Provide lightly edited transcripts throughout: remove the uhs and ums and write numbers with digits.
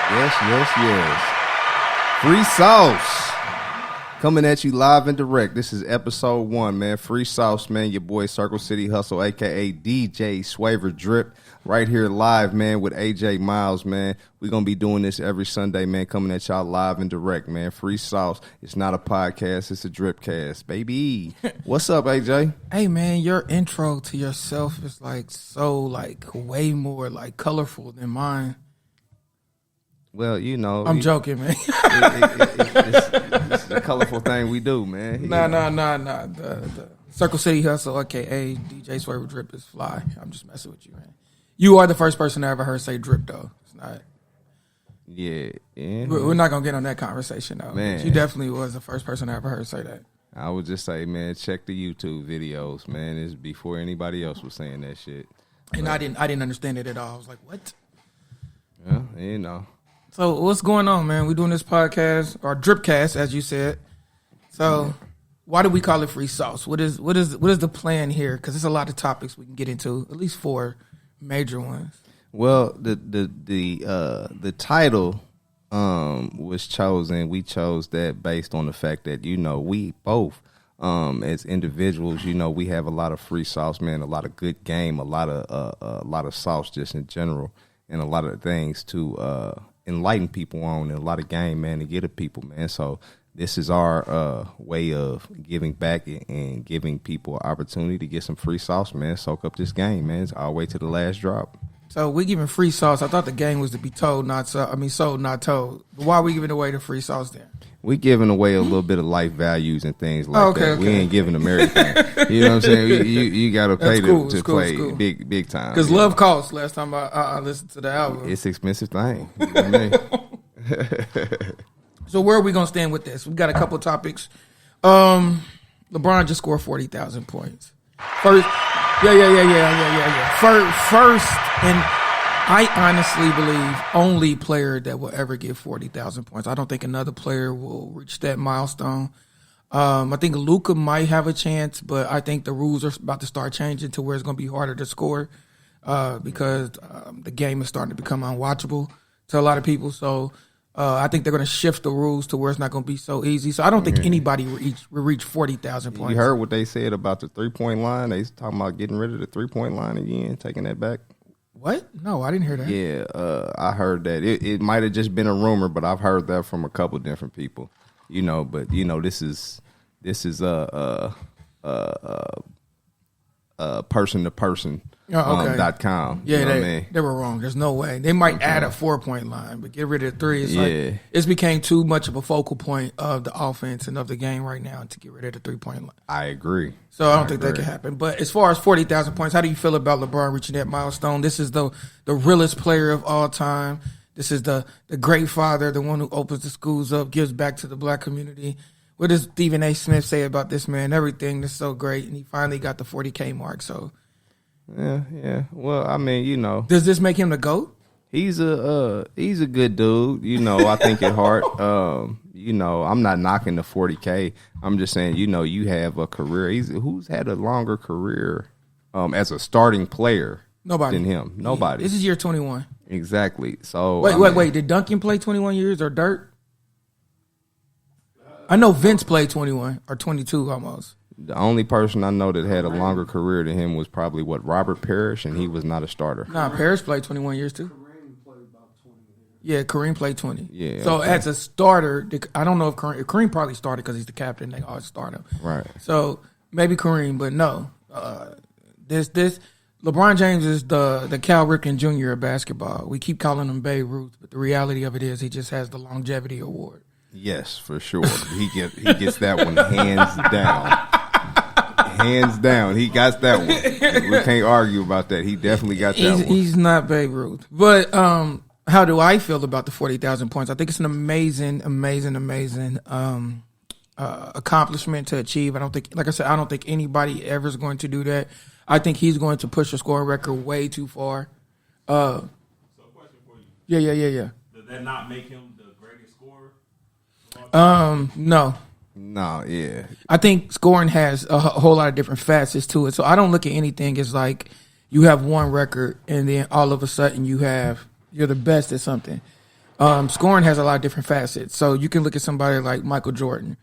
Yes. Free sauce. Coming at you live and direct. This is episode 1, man. Free sauce, man. Your boy Circle City Hustle, a.k.a. DJ Swaver Drip. Right here live, man, with AJ Miles, man. We're going to be doing this every Sunday, man, coming at y'all live and direct, man. Free sauce. It's not a podcast. It's a Dripcast, baby. What's up, AJ? Hey, man, your intro to yourself is, way more, colorful than mine. Well, you know. I'm joking, man. It's a colorful thing we do, man. Nah. The Circle City Hustle, a.k.a. DJ Swaver Drip is fly. I'm just messing with you, man. You are the first person I ever heard say drip, though. It's not. Yeah. We're not going to get on that conversation, though. Man. You definitely was the first person I ever heard say that. I would just say, man, check the YouTube videos, man. It's before anybody else was saying that shit. And I didn't understand it at all. I was like, what? Yeah, you know. So what's going on, man? We're doing this podcast, or Dripcast, as you said. So why do we call it free sauce? What is the plan here? Because there's a lot of topics we can get into, at least 4 major ones. Well, the title was chosen. We chose that based on the fact that, you know, we both as individuals, you know, we have a lot of free sauce, man, a lot of good game, a lot of sauce just in general, and a lot of things to enlighten people on, and a lot of game, man, to get at people, man. So this is our way of giving back and giving people an opportunity to get some free sauce, man. Soak up this game, man. It's all the way to the last drop. So we giving free sauce. I thought the game was to be sold, not told. But why are we giving away the free sauce then? We giving away a little bit of life values and things like that. Okay. We ain't giving them everything. You know what I'm saying? You got to pay to play big time. Because love costs. Last time I listened to the album. It's an expensive thing. You know what I mean? So where are we going to stand with this? We got a couple topics. LeBron just scored 40,000 points. First, and I honestly believe only player that will ever get 40,000 points. I don't think another player will reach that milestone. I think Luka might have a chance, but I think the rules are about to start changing to where it's going to be harder to score because the game is starting to become unwatchable to a lot of people. So I think they're going to shift the rules to where it's not going to be so easy. So I don't think anybody will reach 40,000 points. You heard what they said about the 3-point line? They was talking about getting rid of the 3-point line again, taking that back. What? No, I didn't hear that. Yeah, I heard that. It might have just been a rumor, but I've heard that from a couple different people. You know, but you know, this is person to person. .com. Yeah, you know they were wrong. There's no way. They might add a 4-point line, but get rid of the 3. It's like it's became too much of a focal point of the offense and of the game right now to get rid of the 3-point line. I agree. So I don't think that can happen. But as far as 40,000 points, how do you feel about LeBron reaching that milestone? This is the realest player of all time. This is the great father, the one who opens the schools up, gives back to the black community. What does Stephen A. Smith say about this man? Everything is so great, and he finally got the 40K mark. So. Yeah. Well, I mean, you know. Does this make him the GOAT? He's a good dude. You know, I think at heart. You know, I'm not knocking the 40K. I'm just saying, you know, you have a career. Who's had a longer career as a starting player than him? Nobody. This is year 21. Exactly. So wait. Did Duncan play 21 years or Dirk? I know Vince played 21 or 22 almost. The only person I know that had a longer career than him was probably, Robert Parrish, and he was not a starter. Nah, Parrish played 21 years too. Kareem played about 20 years. Yeah, Kareem played 20. Yeah. So as a starter, I don't know if Kareem probably started because he's the captain. They always start him. Right. So maybe Kareem, but no. This LeBron James is the Cal Ripken Jr. of basketball. We keep calling him Babe Ruth, but the reality of it is he just has the longevity award. Yes, for sure. He gets that one hands down. Hands down, he got that one. We can't argue about that. He definitely got that one. He's not Babe Ruth. But how do I feel about the 40,000 points? I think it's an amazing accomplishment to achieve. I don't think anybody ever is going to do that. I think he's going to push the scoring record way too far. So, a question for you. Yeah. Does that not make him the greatest scorer? No. No, yeah. I think scoring has a whole lot of different facets to it. So I don't look at anything as like you have one record and then all of a sudden you're the best at something. Scoring has a lot of different facets. So you can look at somebody like Michael Jordan.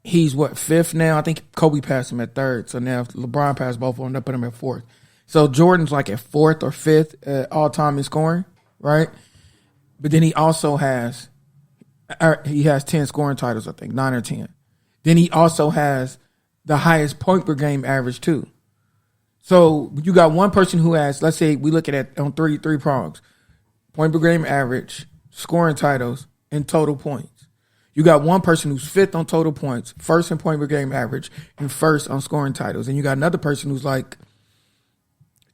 He's fifth now? I think Kobe passed him at third. So now if LeBron passed both of them, they put him at fourth. So Jordan's like at fourth or fifth all time in scoring, right? But then he also has 10 scoring titles, I think, 9 or 10. Then he also has the highest point per game average too. So you got one person who has, let's say we look at it on three prongs: point per game average, scoring titles, and total points. You got one person who's fifth on total points, first in point per game average, and first on scoring titles. And you got another person who's like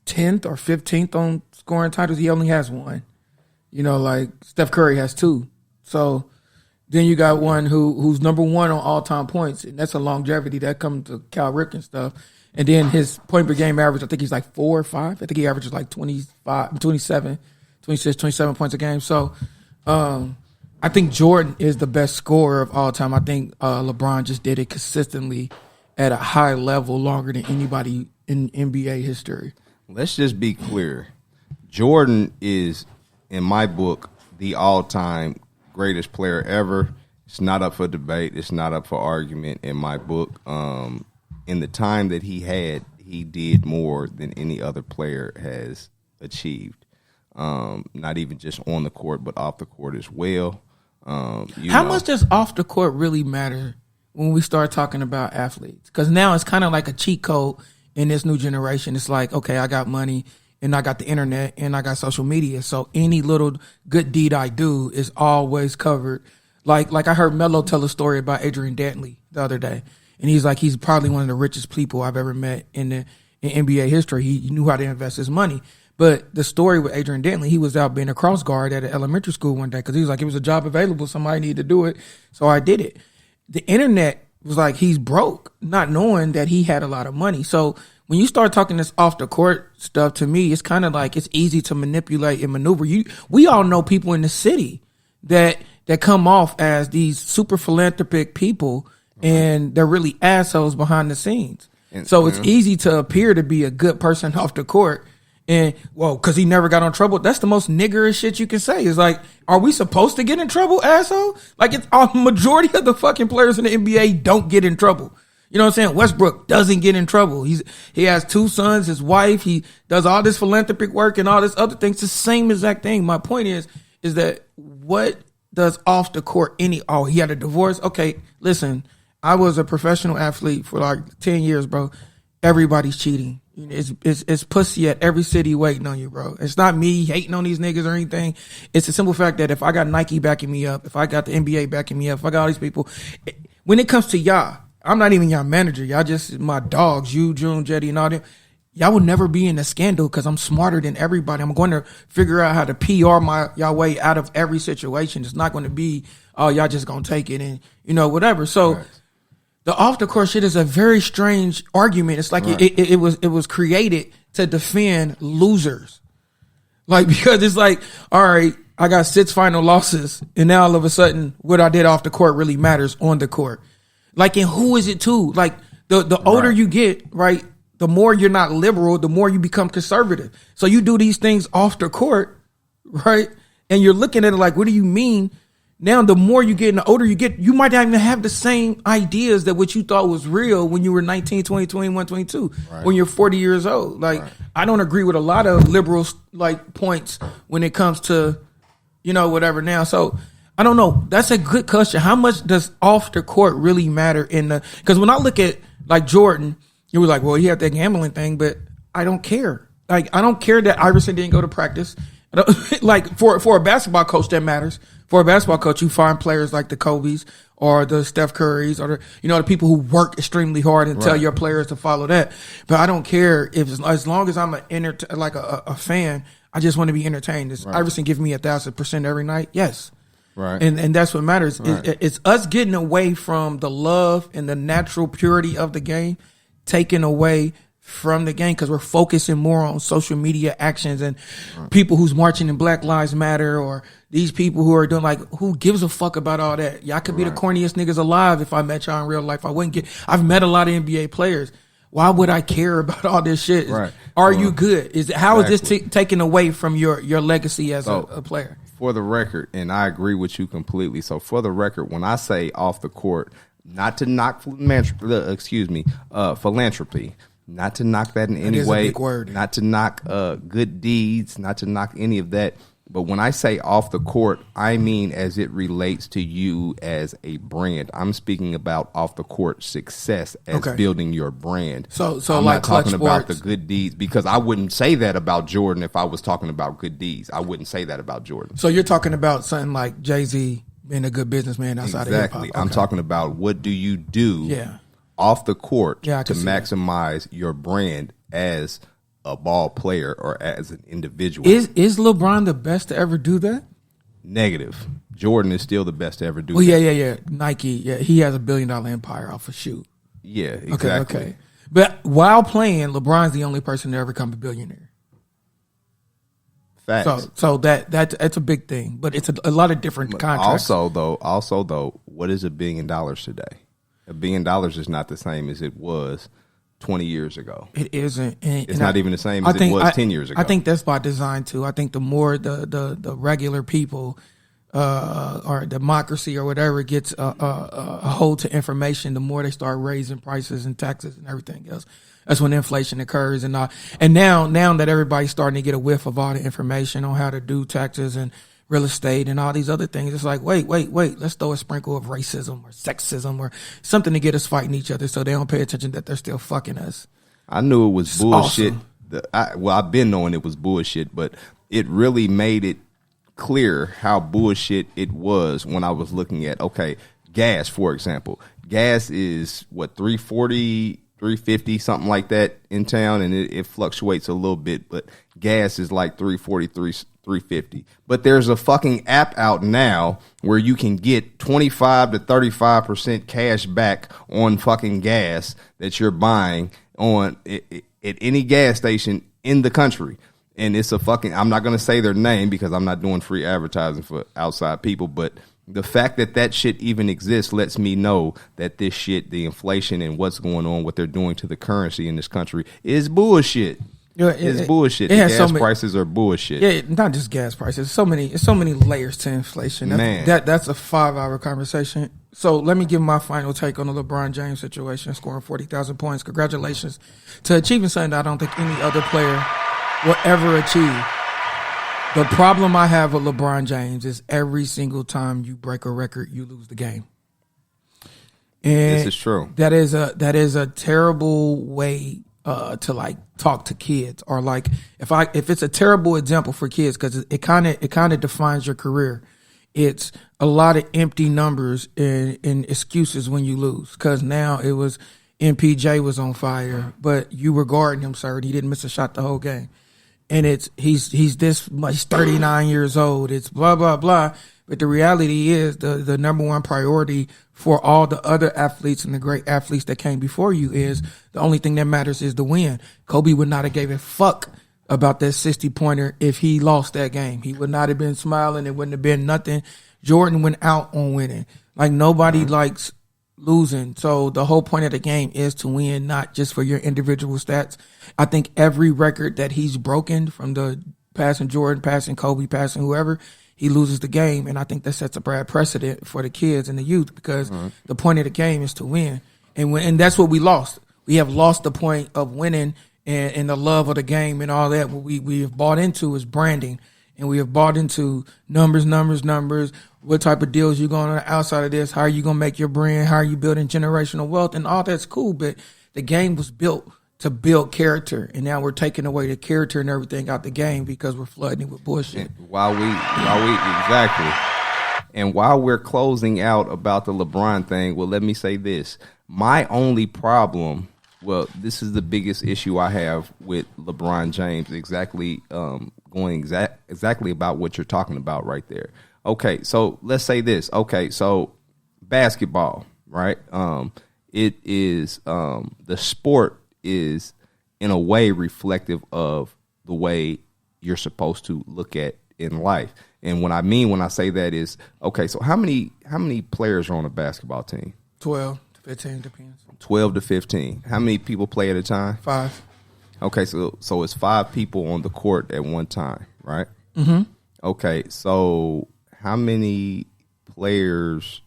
10th or 15th on scoring titles. He only has one. Like Steph Curry has 2. So then you got one who's number 1 on all-time points, and that's a longevity that comes to Cal Ripken stuff. And then his point per game average, I think he's like 4 or 5. I think he averages like 26, 27 points a game. So I think Jordan is the best scorer of all time. I think LeBron just did it consistently at a high level longer than anybody in NBA history. Let's just be clear. Jordan is, in my book, the all-time greatest player ever. It's not up for debate. It's not up for argument in my book. In the time that he had, he did more than any other player has achieved. Not even just on the court, but off the court as well. How much does off the court really matter when we start talking about athletes? Because now it's kind of like a cheat code in this new generation. It's like, okay, I got money and I got the internet and I got social media. So any little good deed I do is always covered. Like I heard Melo tell a story about Adrian Dantley the other day. And he's like, he's probably one of the richest people I've ever met in NBA history. He knew how to invest his money. But the story with Adrian Dantley, he was out being a cross guard at an elementary school one day because he was like, it was a job available. Somebody needed to do it. So I did it. The internet was like, he's broke, not knowing that he had a lot of money. So when you start talking this off the court stuff, to me, it's kind of like it's easy to manipulate and maneuver. We all know people in the city that come off as these super philanthropic people, and they're really assholes behind the scenes. So it's easy to appear to be a good person off the court. And, because he never got in trouble. That's the most niggerish shit you can say. Is like, are we supposed to get in trouble, asshole? Like, it's a majority of the fucking players in the NBA don't get in trouble. You know what I'm saying? Westbrook doesn't get in trouble. He has 2 sons, his wife. He does all this philanthropic work and all this other things. The same exact thing. My point is that what does off the court he had a divorce? Okay, listen, I was a professional athlete for like 10 years, bro. Everybody's cheating. It's pussy at every city waiting on you, bro. It's not me hating on these niggas or anything. It's a simple fact that if I got Nike backing me up, if I got the NBA backing me up, if I got all these people, when it comes to y'all, I'm not even y'all manager. Y'all just my dogs, you, June, Jetty, and all them. Y'all will never be in a scandal because I'm smarter than everybody. I'm going to figure out how to PR y'all way out of every situation. It's not going to be, y'all just going to take it and, whatever. So, right. The off the court shit is a very strange argument. It's like right. it was created to defend losers. Like, because it's like, all right, I got 6 final losses, and now all of a sudden what I did off the court really matters on the court. Like, and who is it too? Like the older you get, right, the more you're not liberal, the more you become conservative. So you do these things off the court, right? And you're looking at it like, what do you mean? Now, the more you get and the older you get, you might not even have the same ideas that what you thought was real when you were 19, 20, 21, 22, right. When you're 40 years old. Like, right. I don't agree with a lot of liberal like points when it comes to, whatever now. So I don't know. That's a good question. How much does off the court really matter because when I look at like Jordan, it was like, well, he had that gambling thing, but I don't care. Like, I don't care that Iverson didn't go to practice. Like for a basketball coach, that matters. For a basketball coach, you find players like the Kobe's or the Steph Curry's or the people who work extremely hard and tell your players to follow that. But I don't care if as long as I'm a fan, I just want to be entertained. Is Iverson giving me 1,000% every night? Yes. Right. And that's what matters. Right. It's us getting away from the love and the natural purity of the game, taken away from the game because we're focusing more on social media actions and people who's marching in Black Lives Matter or these people who are doing who gives a fuck about all that? Y'all could be the corniest niggas alive if I met y'all in real life. I've met a lot of NBA players. Why would I care about all this shit? Right. Are you good? How is this taken away from your legacy as a player? for the record, and I agree with you completely. So for the record, when I say off the court, not to knock philanthropy, not to knock that in any way, not to knock good deeds, not to knock any of that. But when I say off the court, I mean as it relates to you as a brand. I'm speaking about off the court success as building your brand. So I'm like not talking Clutch about Sports. the good deeds, because I wouldn't say that about Jordan if I was talking about good deeds. I wouldn't say that about Jordan. So you're talking about something like Jay-Z being a good businessman outside of hip hop. Exactly. I'm talking about what do you do off the court to maximize your brand as a ball player or as an individual. Is LeBron the best to ever do that? Negative. Jordan is still the best to ever do that. Yeah. Nike, he has $1 billion empire off a shoe. Yeah, exactly. Okay. But while playing, LeBron's the only person to ever become a billionaire. Facts. So that's a big thing, but it's a lot of different contracts. Also though, what is $1 billion today? $1 billion is not the same as it was 20 years ago. It isn't. It's not even the same as it was 10 years ago. I think that's by design too. I think the more the regular people or democracy or whatever gets a hold to information, the more they start raising prices and taxes and everything else. That's when inflation occurs. And now that everybody's starting to get a whiff of all the information on how to do taxes and real estate and all these other things, it's like, wait, let's throw a sprinkle of racism or sexism or something to get us fighting each other so they don't pay attention that they're still fucking us. I knew it was bullshit. Awesome. I've been knowing it was bullshit, but it really made it clear how bullshit it was when I was looking at, gas, for example. Gas is what, $3.40, $3.50, something like that in town, and it fluctuates a little bit, but gas is like $3.40, $3.50. But there's a fucking app out now where you can get 25 to 35% cash back on fucking gas that you're buying on at any gas station in the country. And it's I'm not going to say their name because I'm not doing free advertising for outside people, but the fact that shit even exists lets me know that this shit, the inflation and what's going on, what they're doing to the currency in this country is bullshit. It's bullshit. The gas prices are bullshit. Yeah, not just gas prices. It's so many layers to inflation. That's a 5-hour conversation. So let me give my final take on the LeBron James situation, scoring 40,000 points. Congratulations to achieving something that I don't think any other player will ever achieve. The problem I have with LeBron James is every single time you break a record, you lose the game. And this is true. That is a terrible way to like talk to kids, or like if it's a terrible example for kids, because it kind of defines your career. It's a lot of empty numbers and excuses when you lose, because now it was MPJ was on fire, but you were guarding him, sir, and he didn't miss a shot the whole game. And he's this much, he's 39 years old. It's blah, blah, blah. But the reality is the number one priority for all the other athletes and the great athletes that came before you is the only thing that matters is the win. Kobe would not have gave a fuck about that 60-pointer if he lost that game. He would not have been smiling. It wouldn't have been nothing. Jordan went out on winning. Like, nobody likes losing. So the whole point of the game is to win, not just for your individual stats. I think every record that he's broken, from the passing Jordan, passing Kobe, passing whoever, he loses the game. And I think that sets a bad precedent for the kids and the youth, because the point of the game is to win. And that's what we lost. We have lost the point of winning and the love of the game and all that. What we have bought into is branding. And we have bought into numbers. What type of deals you going on outside of this? How are you going to make your brand? How are you building generational wealth? And all that's cool, but the game was built to build character, and now we're taking away the character and everything out the game because we're flooding it with bullshit. And while we're closing out about the LeBron thing, well, let me say this. My only problem, this is the biggest issue I have with LeBron James, exactly about what you're talking about right there. Okay, so let's say this. Okay, so basketball, right? It is the sport is in a way reflective of the way you're supposed to look at in life. And what I mean when I say that is, okay, so how many players are on a basketball team? 12 to 15, depends. 12 to 15. How many people play at a time? 5. Okay, so it's 5 people on the court at one time, right? Mm-hmm. Okay, so how many players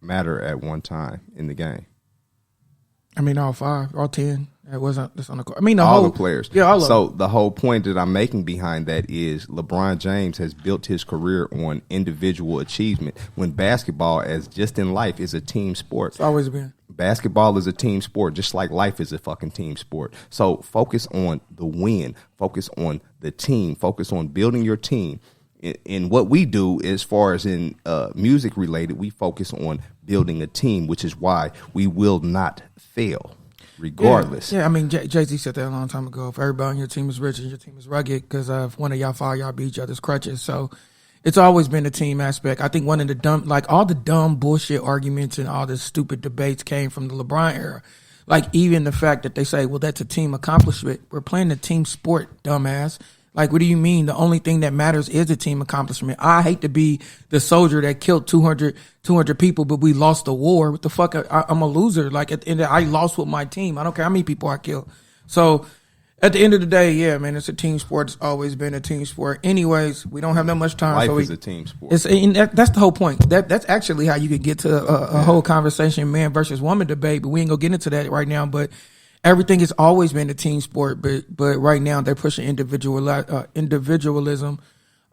matter at one time in the game? I mean, all 5, all 10. It wasn't this on the court. I mean, all the players. Yeah, all of So them. the whole point that I'm making behind that is LeBron James has built his career on individual achievement. When basketball, as just in life, is a team sport. It's always been. Basketball is a team sport, just like life is a fucking team sport. So focus on the win. Focus on the team. Focus on building your team. In what we do, as far as in music related, we focus on building a team, which is why we will not fail, regardless. Yeah, I mean, Jay-Z said that a long time ago. If everybody on your team is rich and your team is rugged, because if one of y'all fall, y'all be each other's crutches. So it's always been a team aspect. I think one of the all the dumb bullshit arguments and all the stupid debates came from the LeBron era. Like even the fact that they say, well, that's a team accomplishment. We're playing a team sport, dumbass. Like, what do you mean? The only thing that matters is a team accomplishment. I hate to be the soldier that killed 200 people, but we lost the war. What the fuck? I'm a loser. Like, at the end, I lost with my team. I don't care how many people I killed. So, at the end of the day, yeah, man, it's a team sport. It's always been a team sport. Anyways, we don't have that much time. Life is a team sport. That's the whole point. That's actually how you could get to a whole conversation, man versus woman debate, but we ain't gonna get into that right now. But everything has always been a team sport, but right now they're pushing individualism.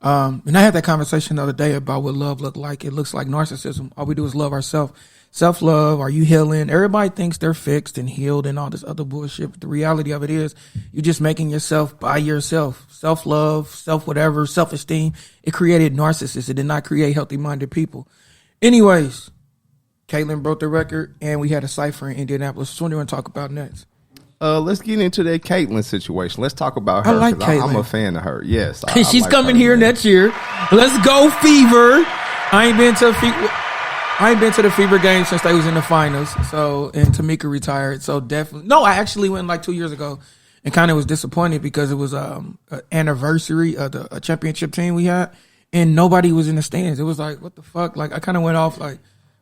And I had that conversation the other day about what love looked like. It looks like narcissism. All we do is love ourselves. Self-love, are you healing? Everybody thinks they're fixed and healed and all this other bullshit. But the reality of it is you're just making yourself by yourself. Self-love, self-whatever, self-esteem. It created narcissists. It did not create healthy-minded people. Anyways, Caitlyn broke the record, and we had a cipher in Indianapolis. What do you want to talk about next? Let's get into that Caitlyn situation. Let's talk about her. I like Caitlyn. I'm a fan of her. Yes, She's like coming her, here man. next year. Let's go, Fever! I ain't been to the Fever game since they was in the finals. So, and Tamika retired. So definitely, no, I actually went like 2 years ago, and kind of was disappointed because it was an anniversary of the championship team we had, and nobody was in the stands. It was like, what the fuck? Like, I kind of went off like,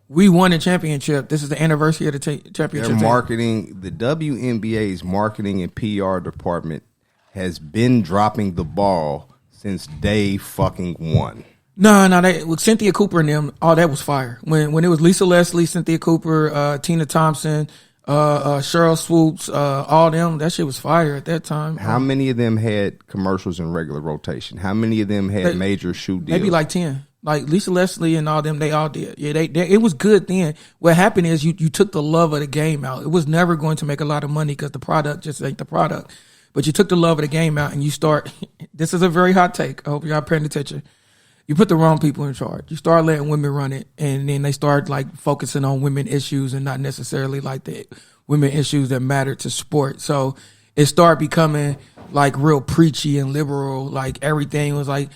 we won a championship. This is the anniversary of the championship Their team. marketing, the WNBA's marketing and PR department has been dropping the ball since day fucking one. No, with Cynthia Cooper and them, all that was fire. When it was Lisa Leslie, Cynthia Cooper, Tina Thompson, Cheryl Swoops, all them, that shit was fire at that time. How many of them had commercials in regular rotation? How many of them had major shoe deals? Maybe like 10. Like Lisa Leslie and all them, they all did. Yeah, they it was good then. What happened is you took the love of the game out. It was never going to make a lot of money because the product just ain't the product. But you took the love of the game out and you start, this is a very hot take. I hope y'all paying attention. You put the wrong people in charge. You start letting women run it, and then they start like focusing on women issues and not necessarily like the women issues that matter to sport. So it started becoming like real preachy and liberal. Like everything was like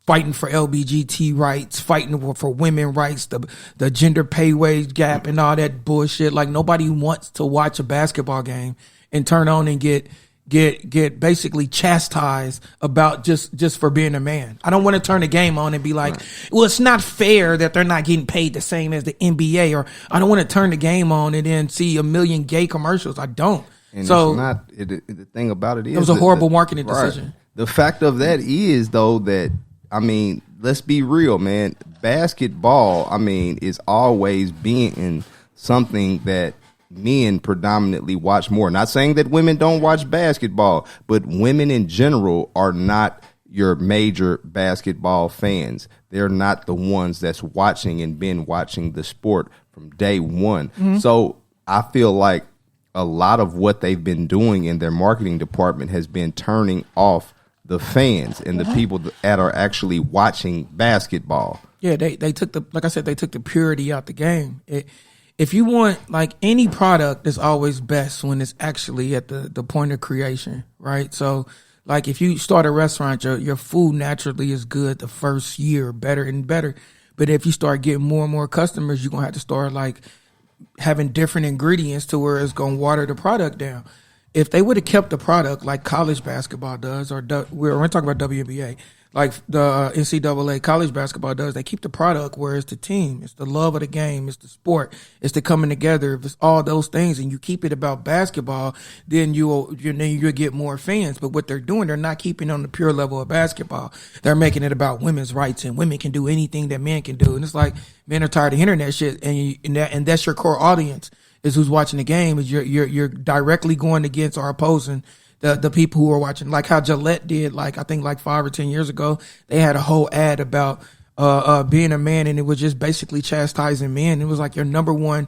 fighting for LBGT rights, fighting for women rights, the gender pay wage gap and all that bullshit. Like nobody wants to watch a basketball game and turn on and get basically chastised about just for being a man. I don't want to turn the game on and be like, well, it's not fair that they're not getting paid the same as the NBA, or I don't want to turn the game on and then see a million gay commercials. I don't. And so it's not, the thing about it is it was a horrible marketing decision. The fact of that is though that, I mean, let's be real, man. Basketball, I mean, is always being something that men predominantly watch more. Not saying that women don't watch basketball, but women in general are not your major basketball fans. They're not the ones that's watching and been watching the sport from day one. Mm-hmm. So I feel like a lot of what they've been doing in their marketing department has been turning off the fans and the people that are actually watching basketball. Yeah, they took the purity out the game. If you want, like, any product is always best when it's actually at the point of creation, right? So, like, if you start a restaurant, your food naturally is good the first year, better and better. But if you start getting more and more customers, you're going to have to start, like, having different ingredients to where it's going to water the product down. If they would have kept the product like college basketball does, or we're talking about WNBA, like the NCAA college basketball does. They keep the product where it's the team, it's the love of the game, it's the sport, it's the coming together. If it's all those things, and you keep it about basketball, then you'll get more fans. But what they're doing, they're not keeping on the pure level of basketball. They're making it about women's rights, and women can do anything that men can do. And it's like men are tired of hearing that shit, and that's your core audience is who's watching the game. Is you're directly going against or opposing the people who are watching, like how Gillette did, like I think like 5 or 10 years ago, they had a whole ad about being a man, and it was just basically chastising men. It was like your number one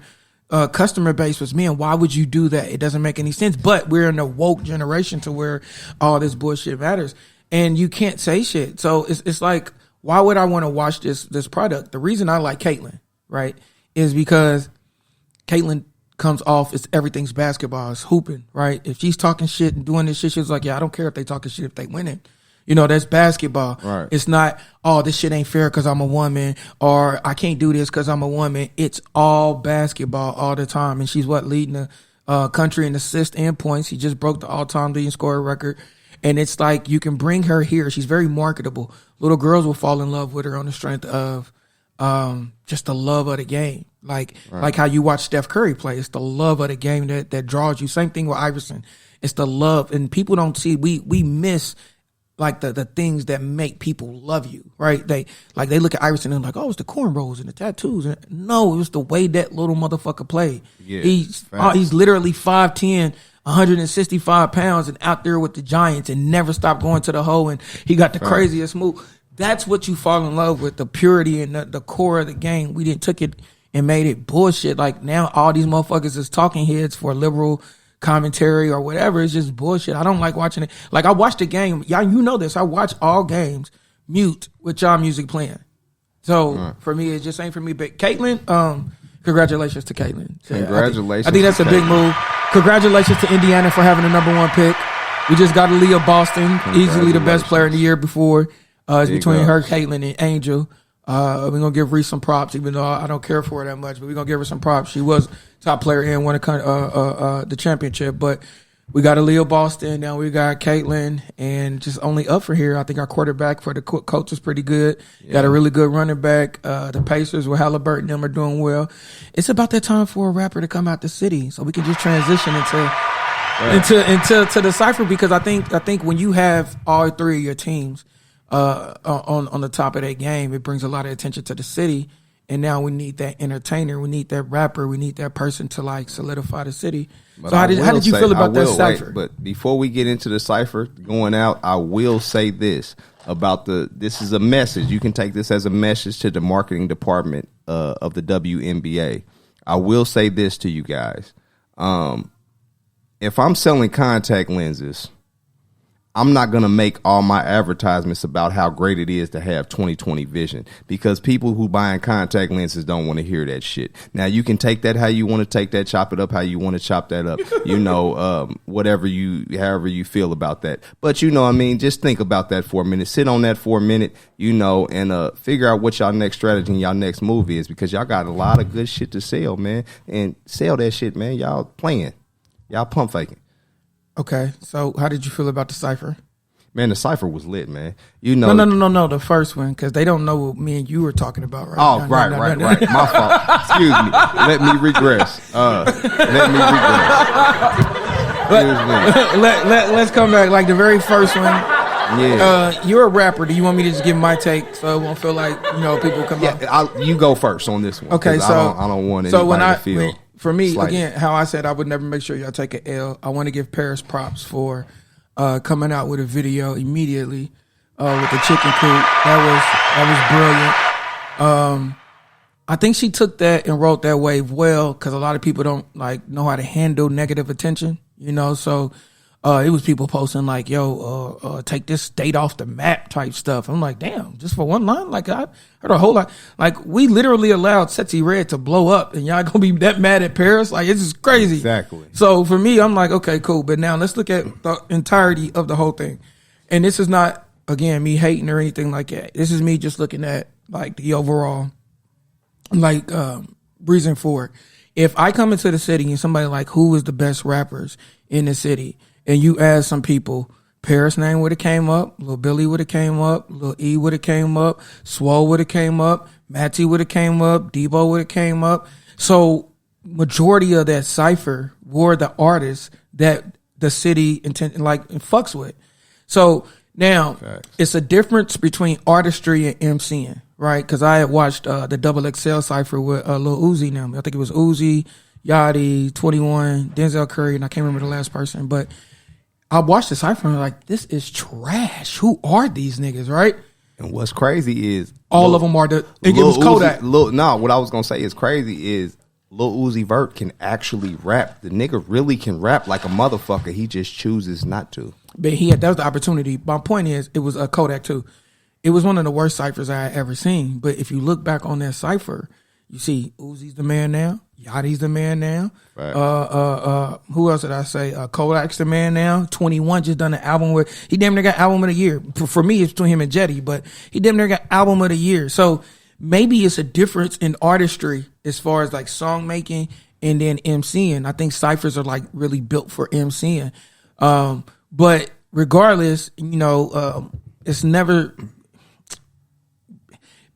customer base was men. Why would you do that? It doesn't make any sense. But we're in a woke generation to where all this bullshit matters, and you can't say shit. So it's like, why would I want to watch this product? The reason I like Caitlyn, right, is because Caitlyn comes off as everything's basketball. It's hooping, right? If she's talking shit and doing this shit, she's like, yeah, I don't care if they talking shit if they winning. That's basketball. Right. It's not, oh, this shit ain't fair because I'm a woman, or I can't do this because I'm a woman. It's all basketball all the time. And she's leading the country in assists and points. She just broke the all-time leading scorer record. And it's like, you can bring her here. She's very marketable. Little girls will fall in love with her on the strength of just the love of the game. Like how you watch Steph Curry play. It's the love of the game that draws you. Same thing with Iverson. It's the love. And people don't see, we miss like the things that make people love you, right? They look at Iverson and like, oh, it's the cornrows and the tattoos. No, it was the way that little motherfucker played. Yeah, he's literally 5'10", 165 pounds and out there with the Giants and never stopped going to the hole, and he got the craziest move. That's what you fall in love with, the purity and the core of the game. We didn't took it and made it bullshit. Like now all these motherfuckers is talking heads for liberal commentary or whatever. It's just bullshit. I don't like watching it. Like I watched the game. Y'all, you know this. I watch all games mute with y'all music playing. So for me, it just ain't for me. But Caitlyn, congratulations to Caitlyn. Congratulations. I think that's a big move. Congratulations to Indiana for having the number 1 pick. We just got Aaliyah Boston, easily the best player in the year before. It's between her, Caitlyn, and Angel. We're going to give Reese some props, even though I don't care for her that much, but we're going to give her some props. She was top player and won the championship. But we got Aaliyah Boston, now we got Caitlyn, and just only up for here. I think our quarterback for the coach is pretty good. Yeah. Got a really good running back. The Pacers with Halliburton and them are doing well. It's about that time for a rapper to come out the city, so we can just transition into the Cypher, because I think when you have all three of your teams on the top of that game, it brings a lot of attention to the city. And now we need that entertainer, we need that rapper, we need that person to like solidify the city. But so how did you feel about that cipher? But before we get into the cipher going out, I will say this about this is a message. You can take this as a message to the marketing department of the WNBA. I will say this to you guys. If I'm selling contact lenses, I'm not going to make all my advertisements about how great it is to have 20/20 vision, because people who buying contact lenses don't want to hear that shit. Now, you can take that how you want to take that, chop it up how you want to chop that up, however you feel about that. But, just think about that for a minute. Sit on that for a minute, and figure out what y'all next strategy and y'all next move is, because y'all got a lot of good shit to sell, man. And sell that shit, man. Y'all playing. Y'all pump faking. Okay, so how did you feel about the cipher? Man, the cipher was lit, man. No, the first one, because they don't know what me and you were talking about, right? Oh, right. My fault. Excuse me. Let me regress. Let's come back. Like the very first one. Yeah. You're a rapper. Do you want me to just give my take so it won't feel like people come up? You go first on this one. Okay, so I don't want anybody to feel. For me, slighted. Again, how I said I would never make sure y'all take an L. I want to give Paris props for coming out with a video immediately with the chicken coop. That was brilliant. I think she took that and wrote that wave well, because a lot of people don't know how to handle negative attention. So it was people posting like, "Yo, take this state off the map" type stuff. I'm like, damn, just for one line? Like, I heard a whole lot. Like, we literally allowed Sexy Red to blow up, and y'all gonna be that mad at Paris? Like, it's just crazy. Exactly. So for me, I'm like, okay, cool. But now let's look at the entirety of the whole thing. And this is not, again, me hating or anything like that. This is me just looking at like the overall reason for it. If I come into the city and somebody like, who is the best rappers in the city? And you ask some people, Paris name would have came up, Lil Billy would have came up, Lil E would have came up, Swole would have came up, Matty would have came up, Debo would have came up. So majority of that cipher were the artists that the city fucks with. So now Facts. It's a difference between artistry and MCing, right? Because I had watched the Double XL cipher with Lil Uzi now. I think it was Uzi, Yachty, 21, Denzel Curry, and I can't remember the last person. But I watched the cipher and I'm like, this is trash. Who are these niggas, right? And what's crazy is All of them are it was Kodak. What I was gonna say is crazy is Lil Uzi Vert can actually rap. The nigga really can rap like a motherfucker. He just chooses not to. But that was the opportunity. My point is, it was a Kodak too. It was one of the worst ciphers I had ever seen. But if you look back on that cipher, you see Uzi's the man now. Yachty's the man now. Right. Who else did I say? Kodak's the man now. 21 just done an album where he damn near got album of the year. For me, it's between him and Jetty, but he damn near got album of the year. So maybe it's a difference in artistry as far as like song making and then MCing. I think ciphers are like really built for MCing. But regardless, it's never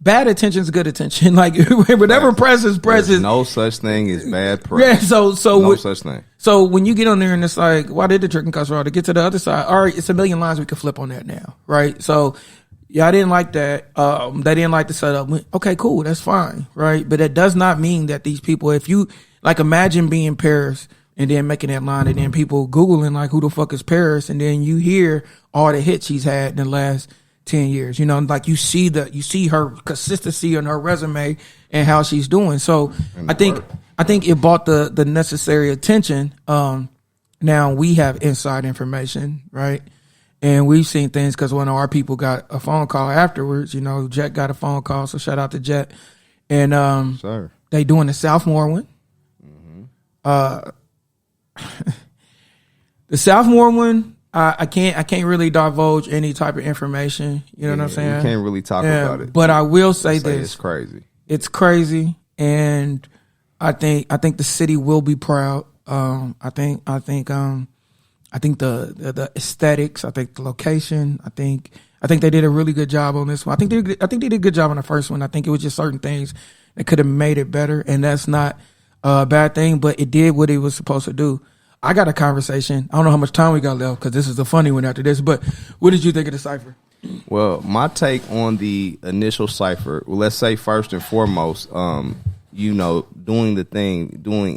bad attention is good attention. Like whatever press is press. There's no such thing as bad press. Yeah. So no such thing. So when you get on there and it's like, why did the trick and cuss roll to get to the other side? All right, it's a million lines we can flip on that now, right? So yeah, I didn't like that. They didn't like the setup. Okay, cool, that's fine, right? But that does not mean that these people, if you like, imagine being Paris and then making that line and then people Googling like, who the fuck is Paris? And then you hear all the hits she's had in the last 10 years, like you see her consistency on her resume and how she's doing. So I think it brought the necessary attention. Now we have inside information, right? And we've seen things because one of our people got a phone call afterwards. Jet got a phone call, so shout out to Jet. And they doing the Southmore one. Mm-hmm. The Southmore one, I can't really divulge any type of information. You know what I'm saying? We can't really talk about it. But I will say this: it's crazy. It's crazy, and I think the city will be proud. I think the aesthetics. I think the location. I think they did a really good job on this one. I think they did a good job on the first one. I think it was just certain things that could have made it better, and that's not a bad thing. But it did what it was supposed to do. I got a conversation. I don't know how much time we got left because this is a funny one after this. But what did you think of the cipher? Well, my take on the initial cipher. Well, let's say first and foremost, doing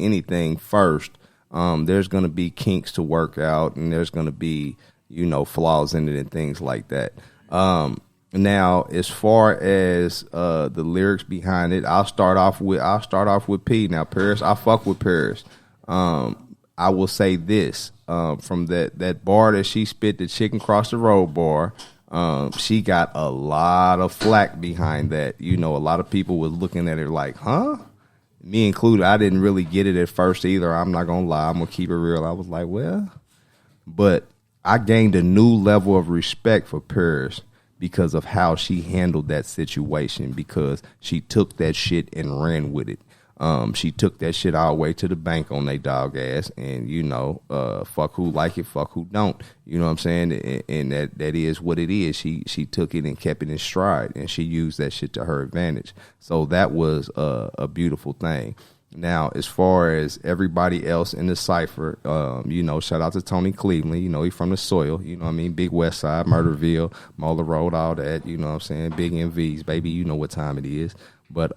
anything first. There's going to be kinks to work out, and there's going to be flaws in it and things like that. Now, as far as the lyrics behind it, I'll start off with P. Now, Paris, I fuck with Paris. I will say this, from that bar that she spit, the chicken cross the road bar, she got a lot of flack behind that. A lot of people was looking at her like, huh? Me included, I didn't really get it at first either. I'm not going to lie. I'm going to keep it real. I was like, well, but I gained a new level of respect for Paris because of how she handled that situation, because she took that shit and ran with it. She took that shit all the way to the bank on they dog ass, and fuck who like it, fuck who don't. You know what I'm saying? And that is what it is. She took it and kept it in stride, and she used that shit to her advantage. So that was a beautiful thing. Now, as far as everybody else in the cipher, shout out to Tony Cleveland. He from the soil. Big West Side, Murderville, Moeller Road, all that. You know what I'm saying? Big MVs, baby. You know what time it is. But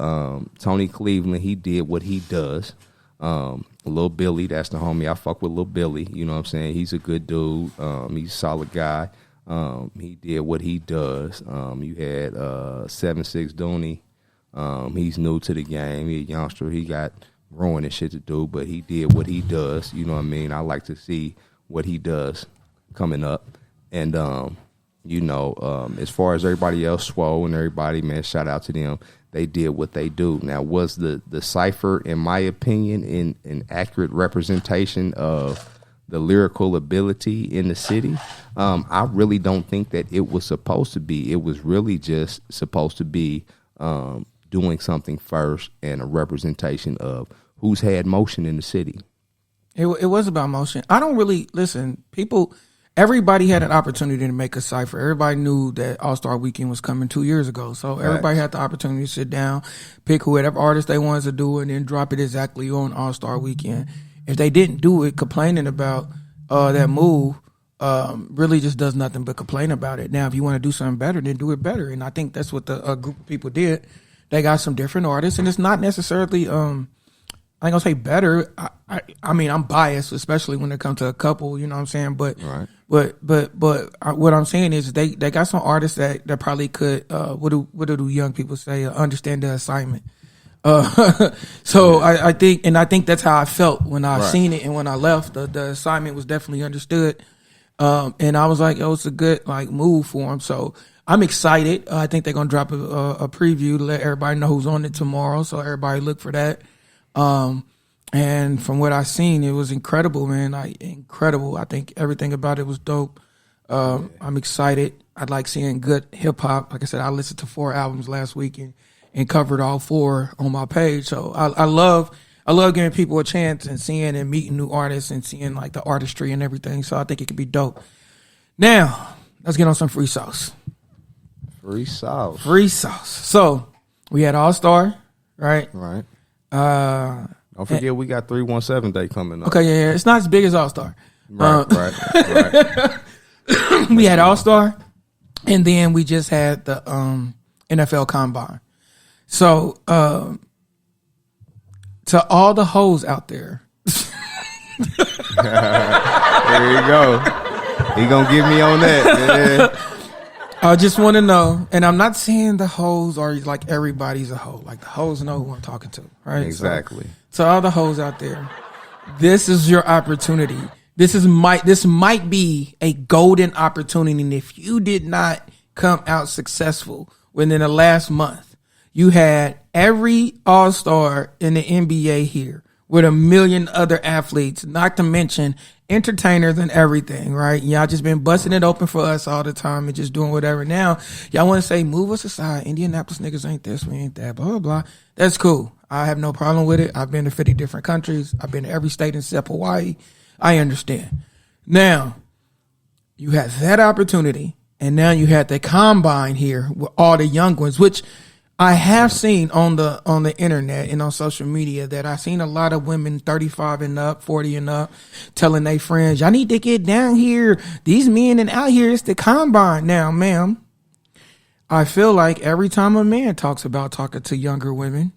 Tony Cleveland, he did what he does. Lil Billy, that's the homie. I fuck with Lil Billy. You know what I'm saying? He's a good dude. He's a solid guy. He did what he does. You had 7-6 Dooney. He's new to the game. He's a youngster. He got growing and shit to do, but he did what he does. You know what I mean? I like to see what he does coming up. And, as far as everybody else, Swole and everybody, man, shout out to them. They did what they do. Now, was the cipher, in my opinion, an accurate representation of the lyrical ability in the city? I really don't think that it was supposed to be. It was really just supposed to be doing something first and a representation of who's had motion in the city. It was about motion. I don't really listen. People, everybody had an opportunity to make a cipher. Everybody knew that All-Star Weekend was coming 2 years ago. So everybody had the opportunity to sit down, pick whatever artist they wanted to do, and then drop it exactly on All-Star Weekend. If they didn't do it, complaining about that move really just does nothing but complain about it. Now, if you want to do something better, then do it better. And I think that's what the group of people did. They got some different artists, and it's not necessarily I ain't gonna say better. I mean, I'm biased, especially when it comes to a couple. You know what I'm saying? But Right. but what I'm saying is they got some artists that probably could what do young people say, understand the assignment. So I think that's how I felt when I seen it, and when I left, the assignment was definitely understood. And I was like, oh, it's a good like move for him. So I'm excited. I think they're gonna drop a preview to let everybody know who's on it tomorrow. So everybody look for that. And from what I seen, it was incredible, man. Incredible. I think everything about it was dope. I'm excited. I'd like seeing good hip hop. Like I said, I listened to 4 albums last week and covered all 4 on my page. So I love giving people a chance and seeing and meeting new artists and seeing like the artistry and everything. So I think it could be dope. Now, let's get on some free sauce. Free sauce. Free sauce. So we had All-Star, right? Right. Don't forget we got 317 Day coming up. Okay, yeah. It's not as big as All-Star. Right. We had All-Star, and then we just had the NFL Combine. So to all the hoes out there. There you go. He gonna get me on that. Yeah. I just want to know, and I'm not saying the hoes are like everybody's a hoe. Like the hoes know who I'm talking to, right? Exactly. So to all the hoes out there, this is your opportunity. This might be a golden opportunity. And if you did not come out successful within the last month, you had every all-star in the NBA here with a million other athletes, not to mention entertainers and everything, right? Y'all just been busting it open for us all the time and just doing whatever. Now, y'all want to say, move us aside. Indianapolis niggas ain't this, we ain't that, blah, blah, blah. That's cool. I have no problem with it. I've been to 50 different countries. I've been to every state except Hawaii. I understand. Now, you had that opportunity, and now you had the combine here with all the young ones, which I have seen on the internet and on social media that I've seen a lot of women 35 and up, 40 and up, telling their friends, y'all need to get down here. These men and out here, it's the combine. Now, ma'am, I feel like every time a man talks about talking to younger women,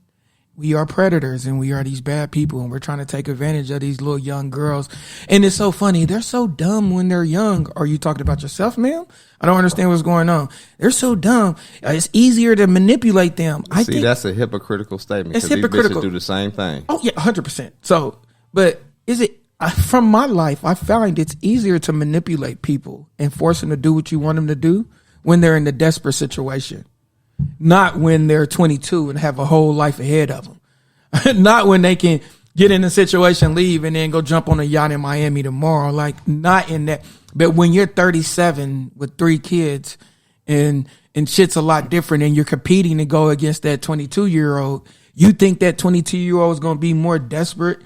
we are predators and we are these bad people and we're trying to take advantage of these little young girls. And it's so funny. They're so dumb when they're young. Are you talking about yourself, ma'am? I don't understand what's going on. They're so dumb. It's easier to manipulate them. I think that's a hypocritical statement. It's because hypocritical. These bitches do the same thing. Oh, yeah, 100%. So, but is it, from my life, I find it's easier to manipulate people and force them to do what you want them to do when they're in a desperate situation. Not when they're 22 and have a whole life ahead of them. Not when they can get in a situation, leave, and then go jump on a yacht in Miami tomorrow. Like, not in that. But when you're 37 with 3 kids and shit's a lot different and you're competing to go against that 22-year-old, you think that 22-year-old is going to be more desperate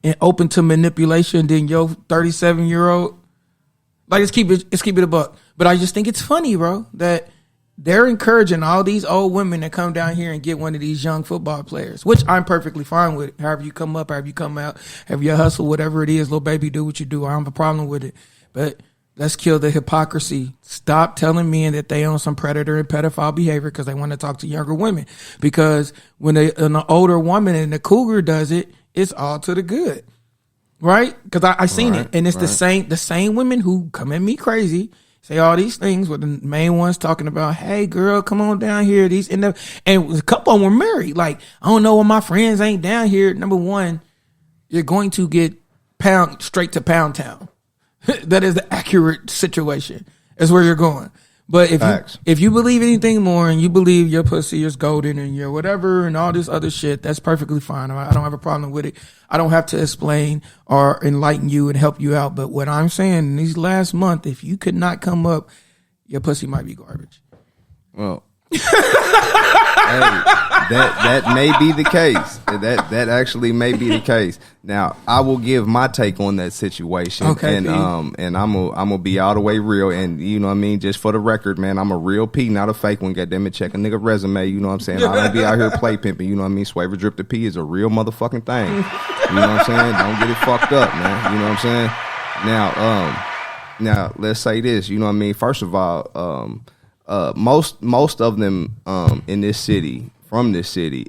and open to manipulation than your 37-year-old? Like, let's keep it a buck. But I just think it's funny, bro, that they're encouraging all these old women to come down here and get one of these young football players, which I'm perfectly fine with. However you come up, however you come out, however you hustle, whatever it is, little baby, do what you do. I don't have a problem with it. But let's kill the hypocrisy. Stop telling men that they own some predator and pedophile behavior because they want to talk to younger women. Because when an older woman and a cougar does it, it's all to the good. Right? Because I seen it. And it's the same women who come at me crazy, say all these things, with the main ones talking about, hey girl, come on down here. And a couple of them were married. Like, I don't know why my friends ain't down here. Number one, you're going to get straight to Pound Town. That is the accurate situation. That's where you're going. But if you believe anything more and you believe your pussy is golden and your whatever and all this other shit, that's perfectly fine. I don't have a problem with it. I don't have to explain or enlighten you and help you out. But what I'm saying, in these last month, if you could not come up, your pussy might be garbage. Well, That may be the case. That actually may be the case. Now, I will give my take on that situation. Okay, and I'm gonna be all the way real. And you know what I mean, just for the record, man, I'm a real P, not a fake one. Goddamn it, check a nigga resume. You know what I'm saying? I don't be out here play pimping. You know what I mean? Swaver Drip the P is a real motherfucking thing. You know what I'm saying? Don't get it fucked up, man. You know what I'm saying? Now let's say this. You know what I mean? First of all, most of them in this city, from this city,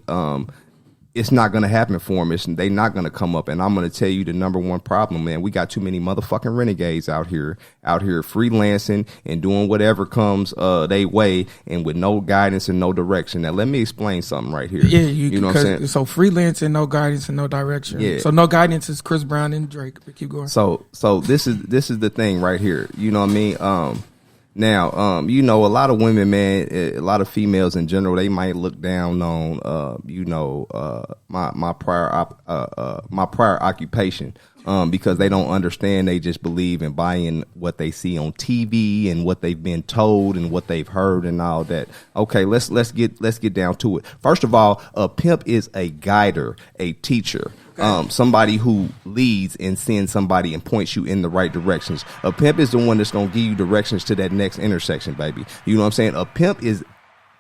it's not going to happen for them. They not going to come up. And I'm going to tell you the number one problem, man. We got too many motherfucking renegades out here freelancing and doing whatever comes they way, and with no guidance and no direction. Now, let me explain something right here. Yeah, you know what I'm saying? So freelancing, no guidance and no direction. Yeah. So no guidance is Chris Brown and Drake. But keep going. So this is the thing right here. You know what I mean? Now, you know, a lot of women, man, a lot of females in general, they might look down on, my prior occupation, because they don't understand. They just believe and buy in what they see on TV and what they've been told and what they've heard and all that. Okay, let's get down to it. First of all, a pimp is a guider, a teacher. Somebody who leads and sends somebody and points you in the right directions. A pimp is the one that's going to give you directions to that next intersection, baby. You know what I'm saying? A pimp is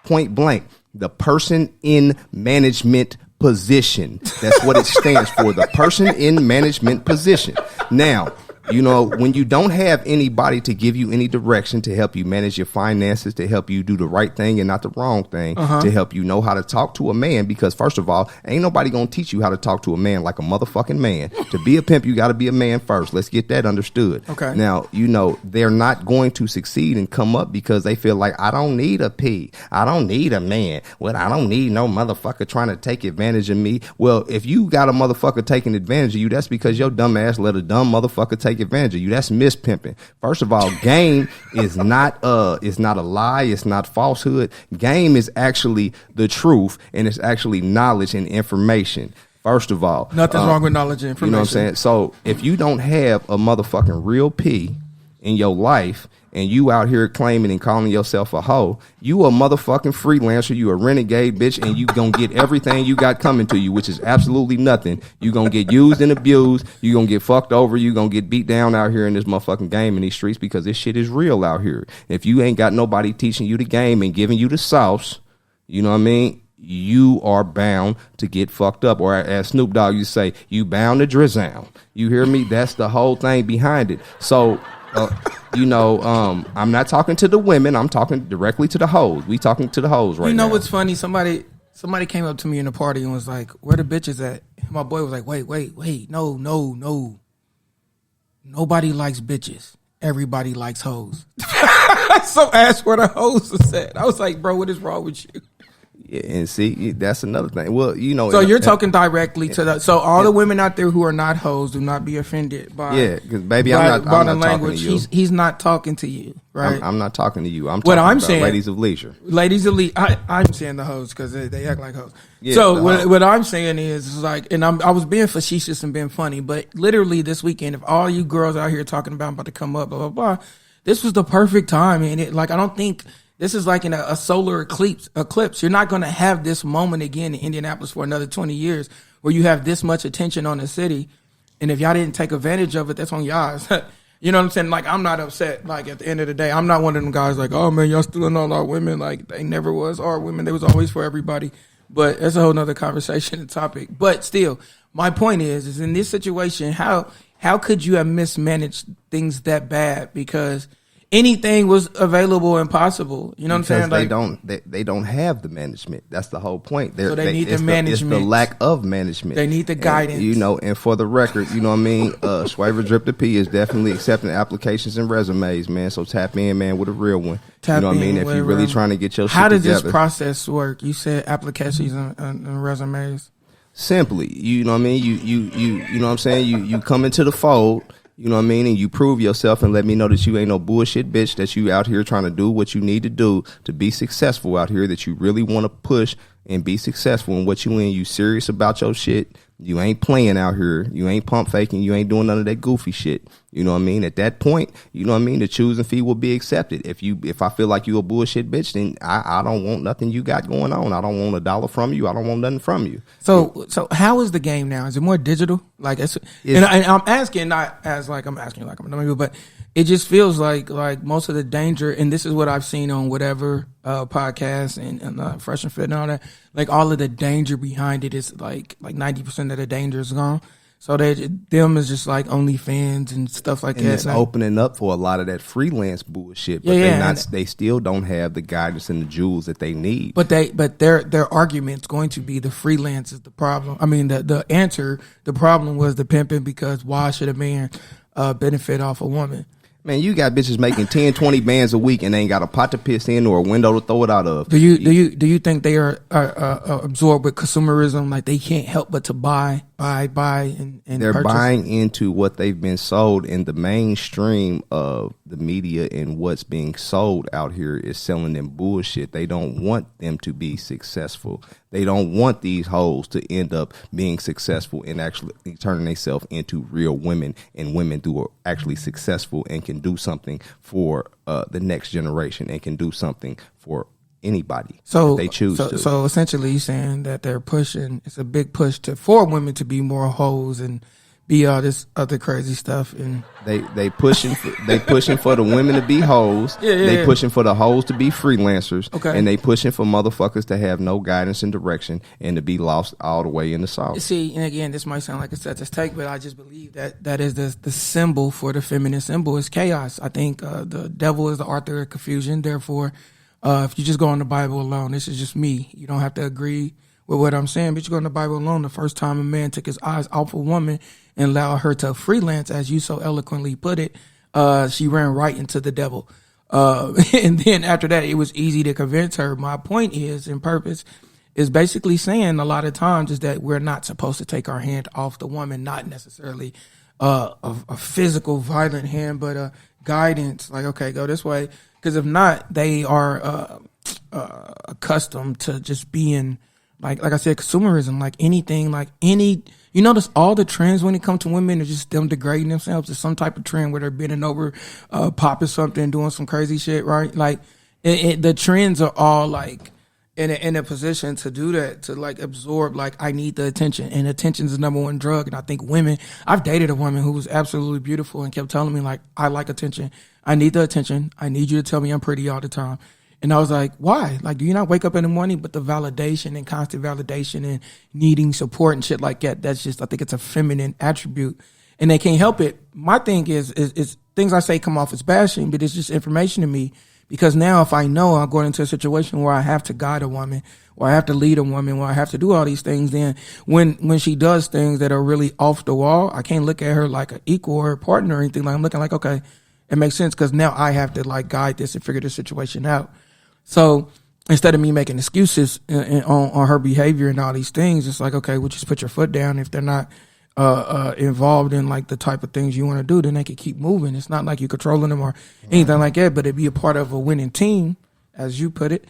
point blank the person in management position. That's what it stands for. The person in management position. Now, you know, when you don't have anybody to give you any direction, to help you manage your finances, to help you do the right thing and not the wrong thing, to help you know how to talk to a man, because first of all, ain't nobody gonna teach you how to talk to a man like a motherfucking man. To be a pimp, you gotta be a man first. Let's get that understood. Okay. Now, you know, they're not going to succeed and come up because they feel like, I don't need a P. I don't need a man. Well, I don't need no motherfucker trying to take advantage of me. Well, if you got a motherfucker taking advantage of you, that's because your dumb ass let a dumb motherfucker take advantage of you. That's mispimping. First of all, game is not a lie. It's not falsehood. Game is actually the truth, and it's actually knowledge and information. First of all, nothing's wrong with knowledge and information. You know what I'm saying? So if you don't have a motherfucking real P in your life, and you out here claiming and calling yourself a hoe, you a motherfucking freelancer, you a renegade bitch, and you gonna get everything you got coming to you, which is absolutely nothing. You gonna get used and abused, you gonna get fucked over, you gonna get beat down out here in this motherfucking game in these streets, because this shit is real out here. If you ain't got nobody teaching you the game and giving you the sauce, you know what I mean, you are bound to get fucked up. Or as Snoop Dogg used to say, you bound to drizzle. You hear me? That's the whole thing behind it. So you know, I'm not talking to the women. I'm talking directly to the hoes. We talking to the hoes right now. You know what's funny? Somebody came up to me in the party and was like, "Where the bitches at?" My boy was like, "Wait, no. Nobody likes bitches. Everybody likes hoes." So ask where the hoes is at. I was like, "Bro, what is wrong with you?" Yeah, and see, that's another thing. Well, you know, so you're talking directly to the. So all the women out there who are not hoes, do not be offended by. Because baby, I'm not talking to you. He's not talking to you, right? I'm not talking to you. I'm talking about saying, ladies of leisure. Ladies of leisure. I'm saying the hoes because they act like hoes. Yeah, so what I'm saying is like, and I was being facetious and being funny, but literally this weekend, if all you girls out here talking about to come up, blah blah blah, this was the perfect time, and it like I don't think. This is like in a solar eclipse. You're not going to have this moment again in Indianapolis for another 20 years where you have this much attention on the city. And if y'all didn't take advantage of it, that's on y'all. You know what I'm saying? Like, I'm not upset. Like, at the end of the day, I'm not one of them guys like, oh, man, y'all stealing all our women. Like, they never was our women. They was always for everybody. But that's a whole nother conversation and topic. But still, my point is in this situation, how could you have mismanaged things that bad? Because anything was available and possible. You know what I'm saying? Like, they don't have the management. That's the whole point. So they need the management. It's the lack of management. They need the guidance. And, you know, and for the record, you know what I mean? Swaver Drip the P is definitely accepting applications and resumes, man. So tap in, man, with a real one. You know what I mean? If you're really trying to get your shit together. How does this process work? You said applications and resumes. Simply, you know what I mean? You know what I'm saying? You come into the fold. You know what I mean? And you prove yourself and let me know that you ain't no bullshit bitch, that you out here trying to do what you need to do to be successful out here, that you really want to push and be successful in what you in. You serious about your shit. You ain't playing out here. You ain't pump faking. You ain't doing none of that goofy shit. You know what I mean? At that point, you know what I mean? The choosing fee will be accepted. If I feel like you a bullshit bitch, then I don't want nothing you got going on. I don't want $1 from you. I don't want nothing from you. So how is the game now? Is it more digital? Like, and I'm asking not as like I'm asking like I'm a but it just feels like most of the danger, and this is what I've seen on whatever podcast and Fresh and Fit and all that. Like all of the danger behind it is like 90% of the danger is gone. So them is just like OnlyFans and stuff like and that. It's opening up for a lot of that freelance bullshit, but they still don't have the guidance and the jewels that they need. But their argument's going to be the freelance is the problem. I mean the answer, the problem was the pimping, because why should a man benefit off a woman? Man, you got bitches making 10, 20 bands a week and they ain't got a pot to piss in or a window to throw it out of. Do you think they are absorbed with consumerism? Like they can't help but to buy and they're purchase? Buying into what they've been sold, in the mainstream of the media, and what's being sold out here is selling them bullshit. They don't want them to be successful. They don't want these hoes to end up being successful and actually turning themselves into real women, and women who are actually successful and can do something for the next generation and can do something for anybody if they choose to. So essentially, you're saying that they're pushing. It's a big push for women to be more hoes and be all this other crazy stuff, and they pushing for the women to be hoes. They pushing for the hoes to be freelancers. Okay. And they pushing for motherfuckers to have no guidance and direction and to be lost all the way in the sauce. See, and again, this might sound like a set take, but I just believe that is the symbol for the feminine symbol is chaos. I think the devil is the author of confusion. Therefore, if you just go on the Bible alone, this is just me. You don't have to agree with what I'm saying, but you go in the Bible alone. The first time a man took his eyes off a woman and allowed her to freelance, as you so eloquently put it, she ran right into the devil. And then after that, it was easy to convince her. My point is, and purpose, is basically saying a lot of times is that we're not supposed to take our hand off the woman, not necessarily a physical, violent hand, but a guidance. Like, okay, go this way. Because if not, they are accustomed to just being, like I said, consumerism, like anything, like any, you notice all the trends when it comes to women are just them degrading themselves. There's some type of trend where they're bending over, popping something, doing some crazy shit, right? Like the trends are all like in a position to do that, to like absorb, like I need the attention, and attention is the number one drug. And I think women, I've dated a woman who was absolutely beautiful and kept telling me like, I like attention. I need the attention. I need you to tell me I'm pretty all the time. And I was like, why? Like, do you not wake up in the morning? But the validation and constant validation and needing support and shit like that, that's just, I think it's a feminine attribute and they can't help it. My thing is things I say come off as bashing, but it's just information to me, because now if I know I'm going into a situation where I have to guide a woman, or I have to lead a woman, or I have to do all these things, then when she does things that are really off the wall, I can't look at her like an equal or a partner or anything. Like, I'm looking like, okay, it makes sense, because now I have to like guide this and figure this situation out. So instead of me making excuses on her behavior and all these things, it's like, okay, well, just put your foot down. If they're not involved in like the type of things you want to do, then they can keep moving. It's not like you're controlling them or anything like that, but it'd be a part of a winning team, as you put it.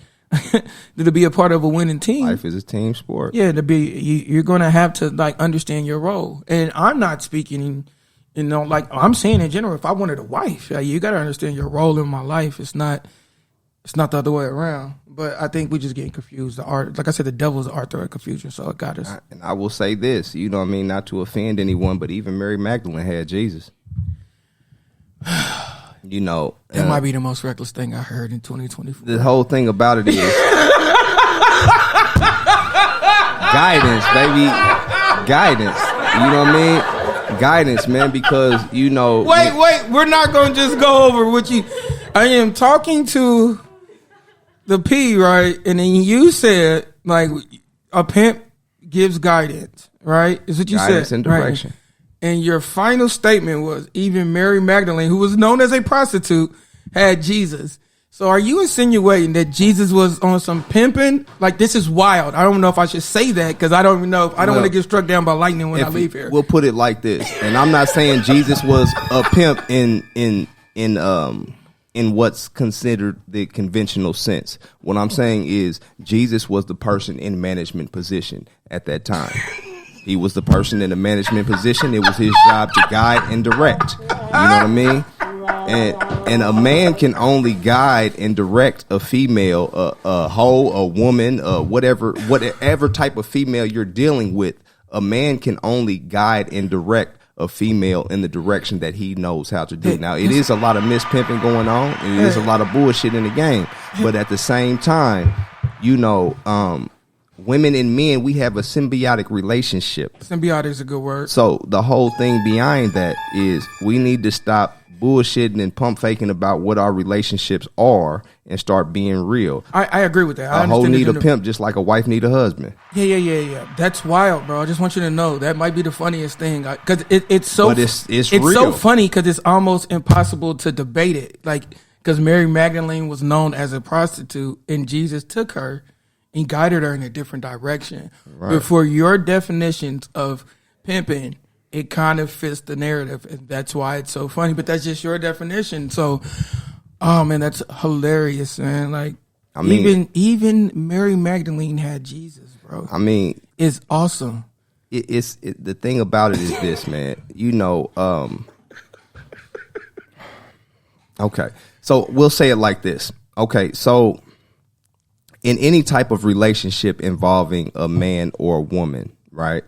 To be a part of a winning team. Life is a team sport. Yeah, you're going to have to like understand your role. And I'm not speaking, you know, like I'm saying in general, if I wanted a wife, you got to understand your role in my life. It's not the other way around. But I think we're just getting confused. The art, like I said, the devil's the author of confusion, so it got us. And I will say this, you know what I mean, not to offend anyone, but even Mary Magdalene had Jesus. You know. That might be the most reckless thing I heard in 2024. The whole thing about it is guidance, baby. Guidance. You know what I mean? Guidance, man, because, you know. Wait. We're not going to just go over what you. I am talking to the P, right? And then you said, like, a pimp gives guidance, right? Is what you said. Guidance and direction. Right? And your final statement was even Mary Magdalene, who was known as a prostitute, had Jesus. So are you insinuating that Jesus was on some pimping? Like, this is wild. I don't know if I should say that, because I don't even know. I don't want to get struck down by lightning when I leave here. We'll put it like this. And I'm not saying Jesus was a pimp in what's considered the conventional sense. What I'm saying is Jesus was the person in management position at that time. He was the person in the management position. It was his job to guide and direct. You know what I mean? And a man can only guide and direct a female, a hoe, a woman, whatever type of female you're dealing with. A man can only guide and direct a female in the direction that he knows how to do. Now, it is a lot of mispimping going on. It is a lot of bullshit in the game. But at the same time, you know, women and men, we have a symbiotic relationship. Symbiotic is a good word. So the whole thing behind that is we need to stop bullshitting and pump faking about what our relationships are and start being real. I agree with that. A hoe need a pimp just like a wife need a husband. Yeah. That's wild, bro. I just want you to know that might be the funniest thing because it's so. But it's real. So real. funny because it's almost impossible to debate it. Like because Mary Magdalene was known as a prostitute and Jesus took her and guided her in a different direction. Right. But for your definitions of pimping, it kind of fits the narrative, and that's why it's so funny. But that's just your definition. So, oh man, that's hilarious, man. Like, I mean, even Mary Magdalene had Jesus, bro. I mean, it's awesome. The thing about it is this, man. You know, okay. So we'll say it like this. Okay, so in any type of relationship involving a man or a woman, right?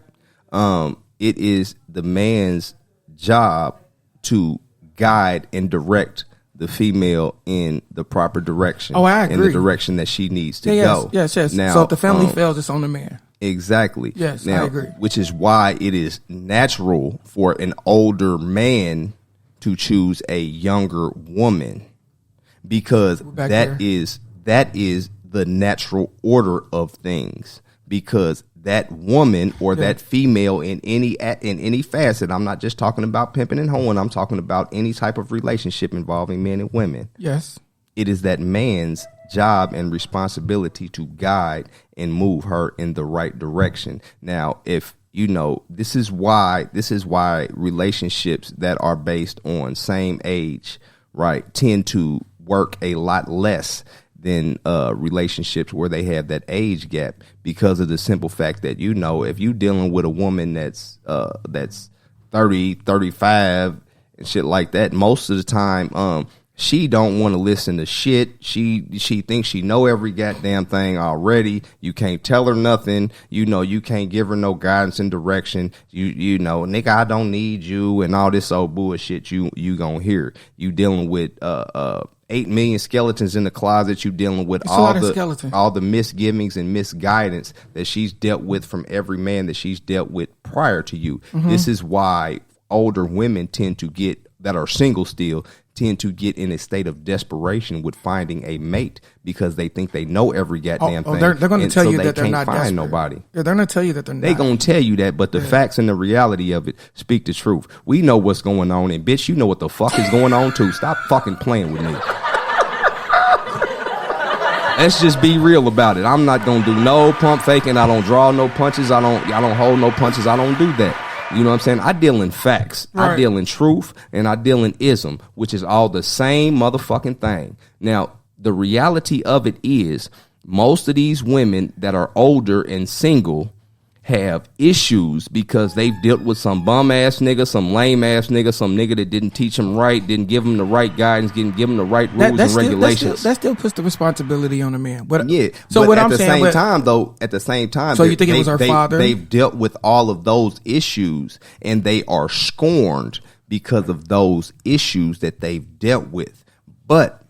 It is the man's job to guide and direct the female in the proper direction. Oh, I agree. In the direction that she needs to go. Yes. Now, so if the family fails, it's on the man. Exactly. Yes, now, I agree. Which is why it is natural for an older man to choose a younger woman, because that is the natural order of things. Because that woman or that female in any facet, I'm not just talking about pimping and hoeing, I'm talking about any type of relationship involving men and women. Yes. It is that man's job and responsibility to guide and move her in the right direction. Now, if you know, this is why relationships that are based on same age, right, tend to work a lot less than relationships where they have that age gap, because of the simple fact that, you know, if you dealing with a woman that's 30, 35 and shit like that, most of the time she don't want to listen to shit. She thinks she know every goddamn thing already. You can't tell her nothing. You know, you can't give her no guidance and direction. You know, nigga, I don't need you and all this old bullshit you gonna hear. You dealing with 8 million skeletons in the closet. You dealing with all the misgivings and misguidance that she's dealt with from every man that she's dealt with prior to you. Mm-hmm. This is why older women that are single still tend to get in a state of desperation with finding a mate, because they think they know every goddamn thing. They're going to tell you that they're not find desperate. Nobody. Yeah, they're going to tell you that they're not. They're going to tell you that, but the facts and the reality of it speak the truth. We know what's going on, and bitch, you know what the fuck is going on too. Stop fucking playing with me. Let's just be real about it. I'm not going to do no pump faking. I don't draw no punches. I don't hold no punches. I don't do that. You know what I'm saying? I deal in facts. Right. I deal in truth, and I deal in ism, which is all the same motherfucking thing. Now, the reality of it is most of these women that are older and single have issues because they've dealt with some bum ass nigga, some lame ass nigga, some nigga that didn't teach them right, didn't give them the right guidance, didn't give them the right rules and regulations. That still puts the responsibility on the man. But yeah. So but what at I'm the saying, at the same time, so you think it was her father? They've dealt with all of those issues, and they are scorned because of those issues that they've dealt with. But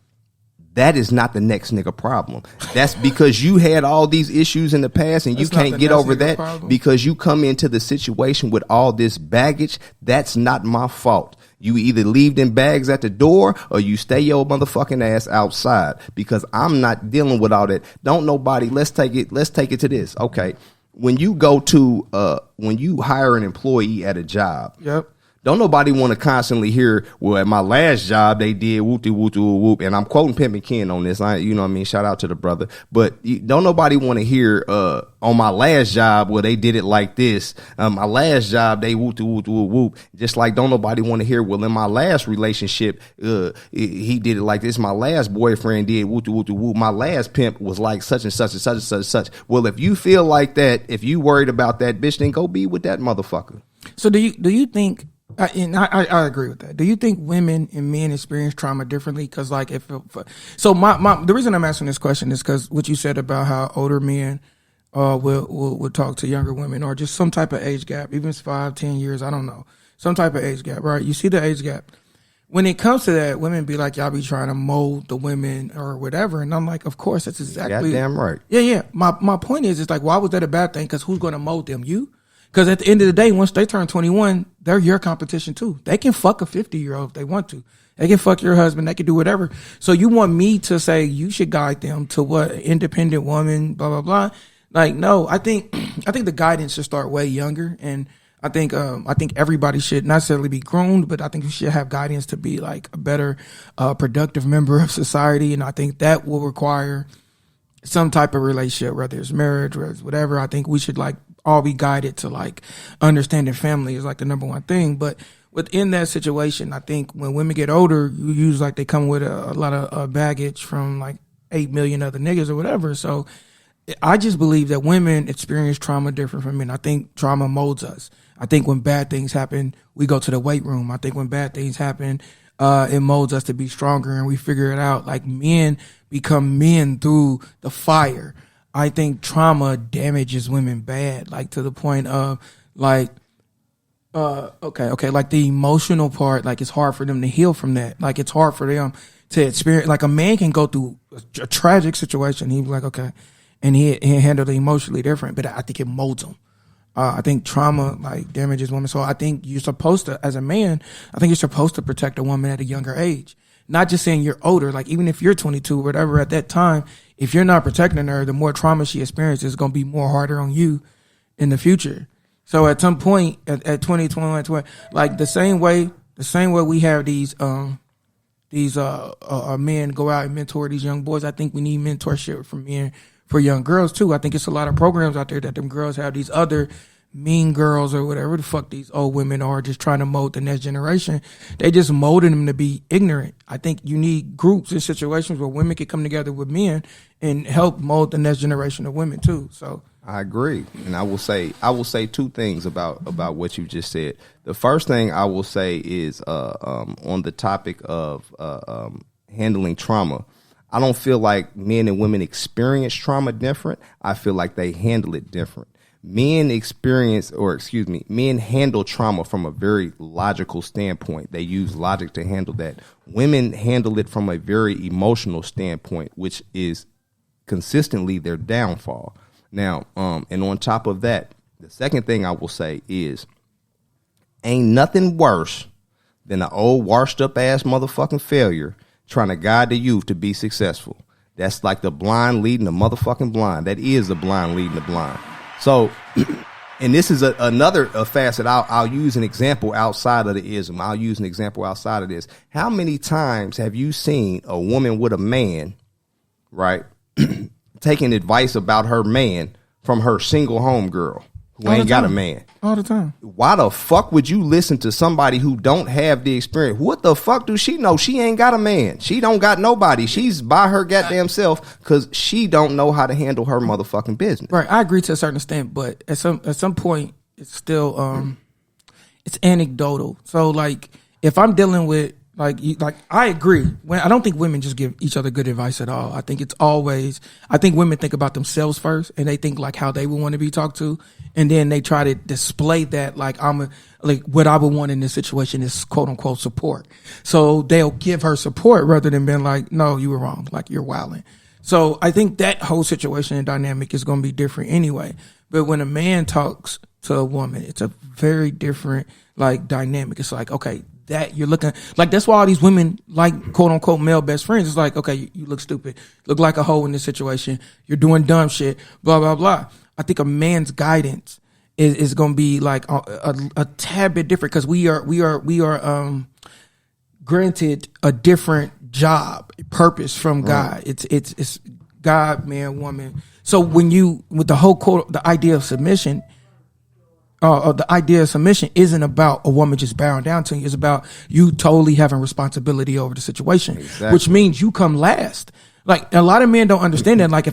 that is not the next nigga problem. That's because you had all these issues in the past and you can't get over that problem. Because you come into the situation with all this baggage. That's not my fault. You either leave them bags at the door or you stay your motherfucking ass outside, because I'm not dealing with all that. Don't nobody. Let's take it to this. Okay. When you go to when you hire an employee at a job. Yep. Don't nobody want to constantly hear, well, at my last job, they did whoop whoop whoop, and I'm quoting Pimpin' Ken on this. You know what I mean? Shout out to the brother. But don't nobody want to hear, on my last job, well, they did it like this. My last job, they whoop whoop whoop. Just like don't nobody want to hear, well, in my last relationship, he did it like this. My last boyfriend did whoop whoop whoop. My last pimp was like such and such and such and such and such. Well, if you feel like that, if you worried about that bitch, then go be with that motherfucker. So do you think? And I agree with that. Do you think women and men experience trauma differently? Because like the reason I'm asking this question is because what you said about how older men will talk to younger women, or just some type of age gap, even if it's 5-10 years, I don't know, some type of age gap, right? You see the age gap. When it comes to that, women be like, y'all be trying to mold the women or whatever, and I'm like, of course, that's exactly goddamn right. Yeah. My point is, it's like, why was that a bad thing? Because who's going to mold them? You? Because at the end of the day, once they turn 21, they're your competition too. They can fuck a 50-year-old if they want to. They can fuck your husband. They can do whatever. So you want me to say you should guide them to what? Independent woman, blah, blah, blah. Like, no, I think the guidance should start way younger. And I think everybody should not necessarily be groomed, but I think you should have guidance to be like a better, productive member of society. And I think that will require some type of relationship, whether it's marriage or whatever. I think we should like all be guided to like understanding family is like the number one thing. But within that situation, I think when women get older, you use like they come with a lot of baggage from like 8 million other niggas or whatever. So I just believe that women experience trauma different from men. I think trauma molds us. I think when bad things happen, we go to the weight room. I think when bad things happen, it molds us to be stronger and we figure it out. Like men become men through the fire. I think trauma damages women bad, like to the point of like, like the emotional part, like it's hard for them to heal from that. Like it's hard for them to experience, like a man can go through a tragic situation. He's like, okay. And he handled it emotionally different, but I think it molds him. I think trauma like damages women. So I think you're supposed to, as a man, I think you're supposed to protect a woman at a younger age. Not just saying you're older, like even if you're 22 or whatever at that time, if you're not protecting her, the more trauma she experiences is going to be more harder on you in the future. So at some point at 20, 21, 20, like the same way we have these men go out and mentor these young boys, I think we need mentorship from men for young girls too. I think it's a lot of programs out there that them girls have these other mean girls or whatever the fuck these old women are just trying to mold the next generation. They just molding them to be ignorant. I think you need groups and situations where women can come together with men and help mold the next generation of women too. So I agree. And I will say two things about what you just said. The first thing I will say is on the topic of handling trauma. I don't feel like men and women experience trauma different. I feel like they handle it different. Men handle trauma from a very logical standpoint. They use logic to handle that. Women handle it from a very emotional standpoint, which is consistently their downfall. Now, and on top of that, the second thing I will say is ain't nothing worse than an old washed up ass motherfucking failure trying to guide the youth to be successful. That's like the blind leading the motherfucking blind. That is the blind leading the blind. So, and this is another facet. I'll use an example outside of the ism. I'll use an example outside of this. How many times have you seen a woman with a man, right, taking advice about her man from her single home girl who ain't got a man? All the time. Why the fuck would you listen to somebody who don't have the experience? What the fuck do she know? She ain't got a man. She don't got nobody. She's by her goddamn self because she don't know how to handle her motherfucking business. Right. I agree to a certain extent, but at some point it's still it's anecdotal. So like if I'm dealing with like I agree. I don't think women just give each other good advice at all. I think women think about themselves first, and they think like how they would want to be talked to, and then they try to display that like what I would want in this situation is quote unquote support. So they'll give her support rather than being like, no, you were wrong, like you're wilding. So I think that whole situation and dynamic is going to be different anyway. But when a man talks to a woman, it's a very different like dynamic. It's like, okay, that you're looking like, that's why all these women like quote unquote male best friends. It's like, okay, you look stupid, look like a hoe in this situation. You're doing dumb shit, blah, blah, blah. I think a man's guidance is going to be like a tad bit different because we are granted a different job purpose from God. It's God, man, woman. So when you with the whole the idea of submission. The idea of submission isn't about a woman just bowing down to you. It's about you totally having responsibility over the situation, which means you come last. Like a lot of men don't understand that. Like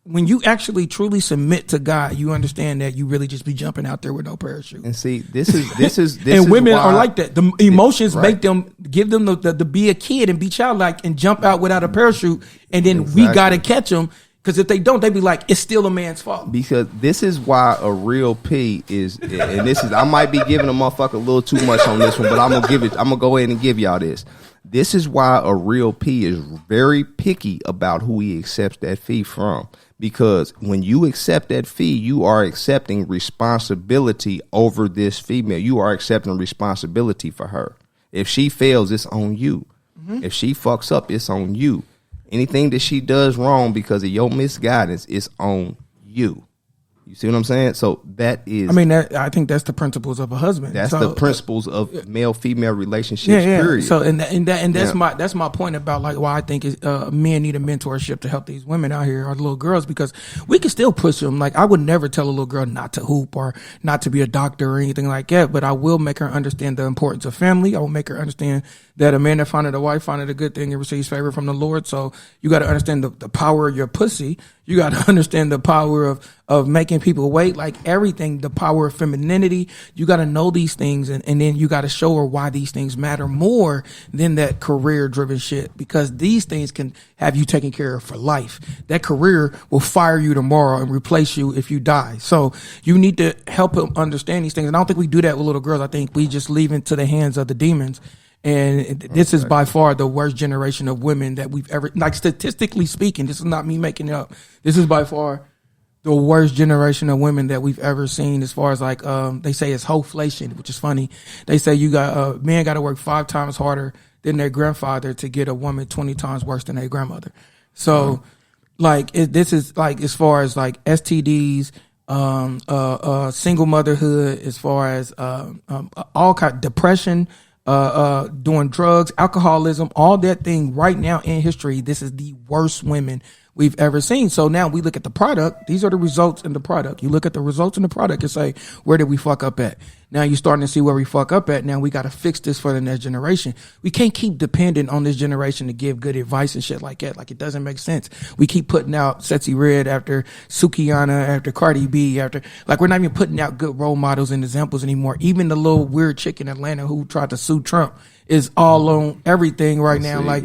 when you actually truly submit to God, you understand that you really just be jumping out there with no parachute. And see, this is and women are like that. The emotions make them give them the be a kid and be childlike and jump out without a parachute, and then we got to catch them. Because if they don't, they be like, it's still a man's fault. Because this is why a real P is, and this is, I might be giving a motherfucker a little too much on this one, but I'm gonna go ahead and give y'all this. This is why a real P is very picky about who he accepts that fee from. Because when you accept that fee, you are accepting responsibility over this female. You are accepting responsibility for her. If she fails, it's on you. Mm-hmm. If she fucks up, it's on you. Anything that she does wrong because of your misguidance is on you. You see what I'm saying? So that is. I mean, I think that's the principles of a husband. That's the principles of male-female relationships. Yeah. Period. So and that's my point about like why I think men need a mentorship to help these women out here or little girls, because we can still push them. Like I would never tell a little girl not to hoop or not to be a doctor or anything like that, but I will make her understand the importance of family. I will make her understand that a man that findeth a wife findeth a good thing and receives favor from the Lord. So you got to understand the power of your pussy. You got to understand the power of making people wait, like everything, the power of femininity. You got to know these things, and then you got to show her why these things matter more than that career driven shit, because these things can have you taken care of for life. That career will fire you tomorrow and replace you if you die. So you need to help them understand these things. And I don't think we do that with little girls. I think we just leave it to the hands of the demons. And this is by far the worst generation of women that we've ever, like statistically speaking, this is not me making it up. This is by far the worst generation of women that we've ever seen, as far as like, they say it's hoflation, which is funny. They say you got, men got to work 5 times harder than their grandfather to get a woman 20 times worse than their grandmother. So like, this is like, as far as like STDs, single motherhood, as far as, all kind of depression, doing drugs, alcoholism, all that thing right now in history. This is the worst women we've ever seen. So now we look at the product. These are the results in the product. You look at the results in the product and say, where did we fuck up at? Now you're starting to see where we fuck up at. Now we got to fix this for the next generation. We can't keep dependent on this generation to give good advice and shit like that. Like, it doesn't make sense. We keep putting out Sexy Red after Sukihana, after Cardi B, after, like, we're not even putting out good role models and examples anymore. Even the little weird chick in Atlanta who tried to sue Trump is all on everything right now. Like,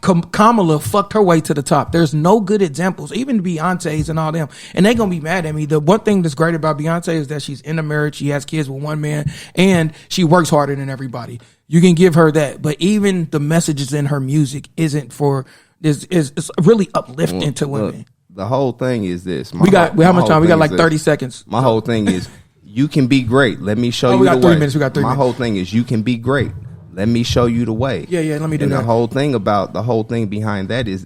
Kamala fucked her way to the top. There's no good examples, even Beyonce's and all them. And they gonna be mad at me. The one thing that's great about Beyonce is that she's in a marriage, she has kids with one man, and she works harder than everybody. You can give her that. But even the messages in her music isn't for, is really uplifting to women. Look, the whole thing is this. How much time? We got like 30 seconds. My whole thing is, you can be great. Let me show you the way. We got 3 minutes. We got 3 minutes. My whole thing is, you can be great. Let me show you the way. Yeah, let me do that. And the whole thing behind that is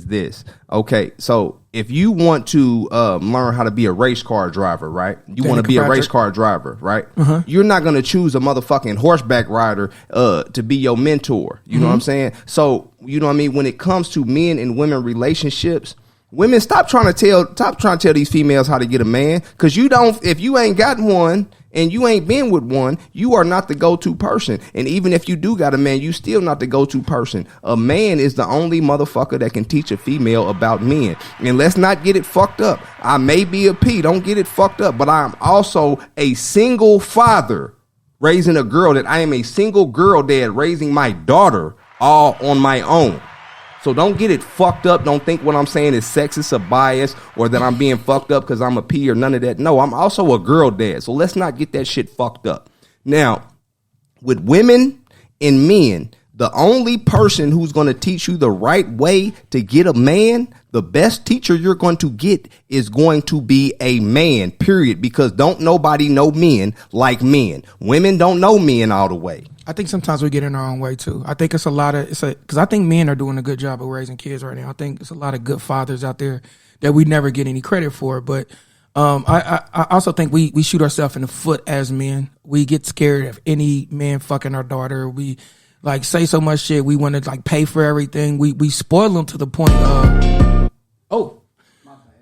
this. Okay, so if you want to learn how to be a race car driver, right? You want to be a race car driver, right? Uh-huh. You're not going to choose a motherfucking horseback rider to be your mentor. You know what I'm saying? So, you know what I mean? When it comes to men and women relationships, women, stop trying to tell these females how to get a man, because if you ain't got one and you ain't been with one, you are not the go-to person. And even if you do got a man, you still not the go-to person. A man is the only motherfucker that can teach a female about men. And let's not get it fucked up. I may be a P, don't get it fucked up, but I am also a single father raising a girl. That I am a single girl dad raising my daughter all on my own. So don't get it fucked up. Don't think what I'm saying is sexist or biased, or that I'm being fucked up because I'm a P or none of that. No, I'm also a girl dad. So let's not get that shit fucked up. Now, with women and men, the only person who's going to teach you the right way to get a man, the best teacher you're going to get is going to be a man, period. Because don't nobody know men like men. Women don't know men all the way. I think sometimes we get in our own way too. I think it's because I think men are doing a good job of raising kids right now. I think it's a lot of good fathers out there that we never get any credit for. But I also think we shoot ourselves in the foot as men. We get scared of any man fucking our daughter. We like say so much shit. We want to like pay for everything. We spoil them to the point of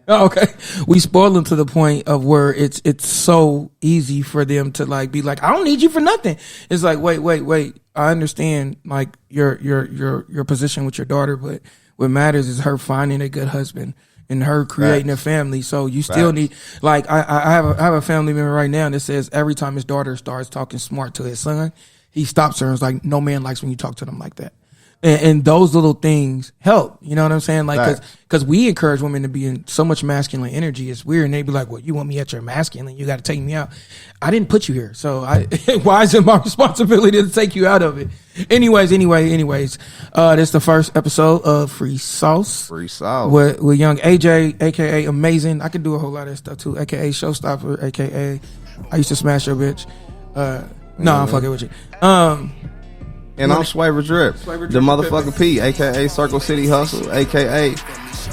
okay. We spoil them to the point of where it's so easy for them to like be like, I don't need you for nothing. It's like wait. I understand like your position with your daughter, but what matters is her finding a good husband and her creating a family. So you still need, like, I have a family member right now that says every time his daughter starts talking smart to his son, he stops her and is like, no man likes when you talk to them like that. And those little things help. You know what I'm saying? Like, because we encourage women to be in so much masculine energy. It's weird. And they be like, well, you want me at your masculine? You got to take me out. I didn't put you here. So why is it my responsibility to take you out of it? Anyways. This the first episode of Free Sauce. Free Sauce. With young AJ, a.k.a. Amazing. I could do a whole lot of stuff too. A.k.a. Showstopper, a.k.a. I used to smash your bitch. No, I'm fucking with you. And I'm Swaver Drip, the motherfucker P, a.k.a. Circle City Hustle, a.k.a.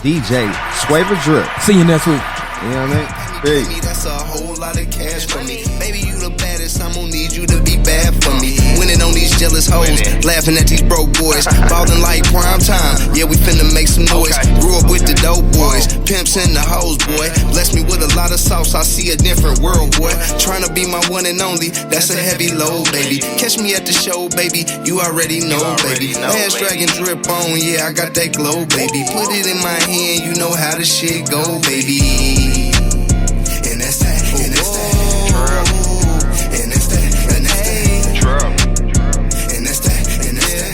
DJ Swaver Drip. See you next week. You know what I mean? Peace. That's a whole lot of cash for me. Baby, you the baddest, I'm gonna need you to be bad for me. Winning on these jealous hoes, laughing at these broke boys. Ballin' like prime time, yeah, we finna make some noise. Grew up with the dope boys, pimps and the hoes, boy. Bless me with a lot of sauce, I see a different world, boy. Tryna be my one and only, that's a heavy load, baby. Catch me at the show, baby, you already know, baby. Ass dragon drip on, yeah, I got that glow, baby. Put it in my hand, you know how the shit go, baby. And that's that, and that's that, and that's that, and that's that, and that's that, and that's that,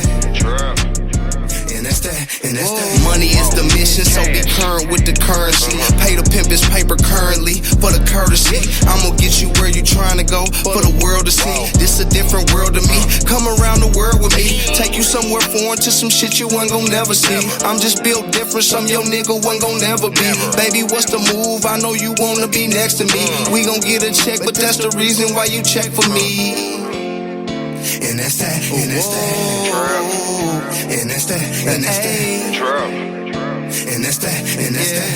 and that's that, and that's that. Money is the mission, so be current with the currency. Pay the pimp his paper currently for the courtesy. I'ma get you where you trying to go for the world to see. This a different world to me. Come around the world with me. Take you somewhere foreign to some shit you ain't gon' never see. I'm just built different, some your nigga wasn't gon' never be. Baby, what's the move? I know you wanna be next to me. We gon' get a check, but that's the reason why you check for me. And that's that, and that's that, and that's that, and that's that, and that's that, and that's that,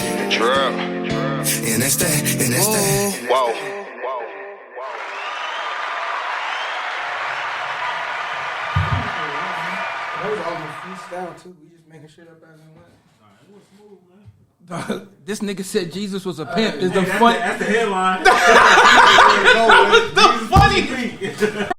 and that's that, and that's that. Wow. That was all the freestyle too. We just making shit up as we went. This nigga said Jesus was a pimp. Is the fun? That's the headline. The funny.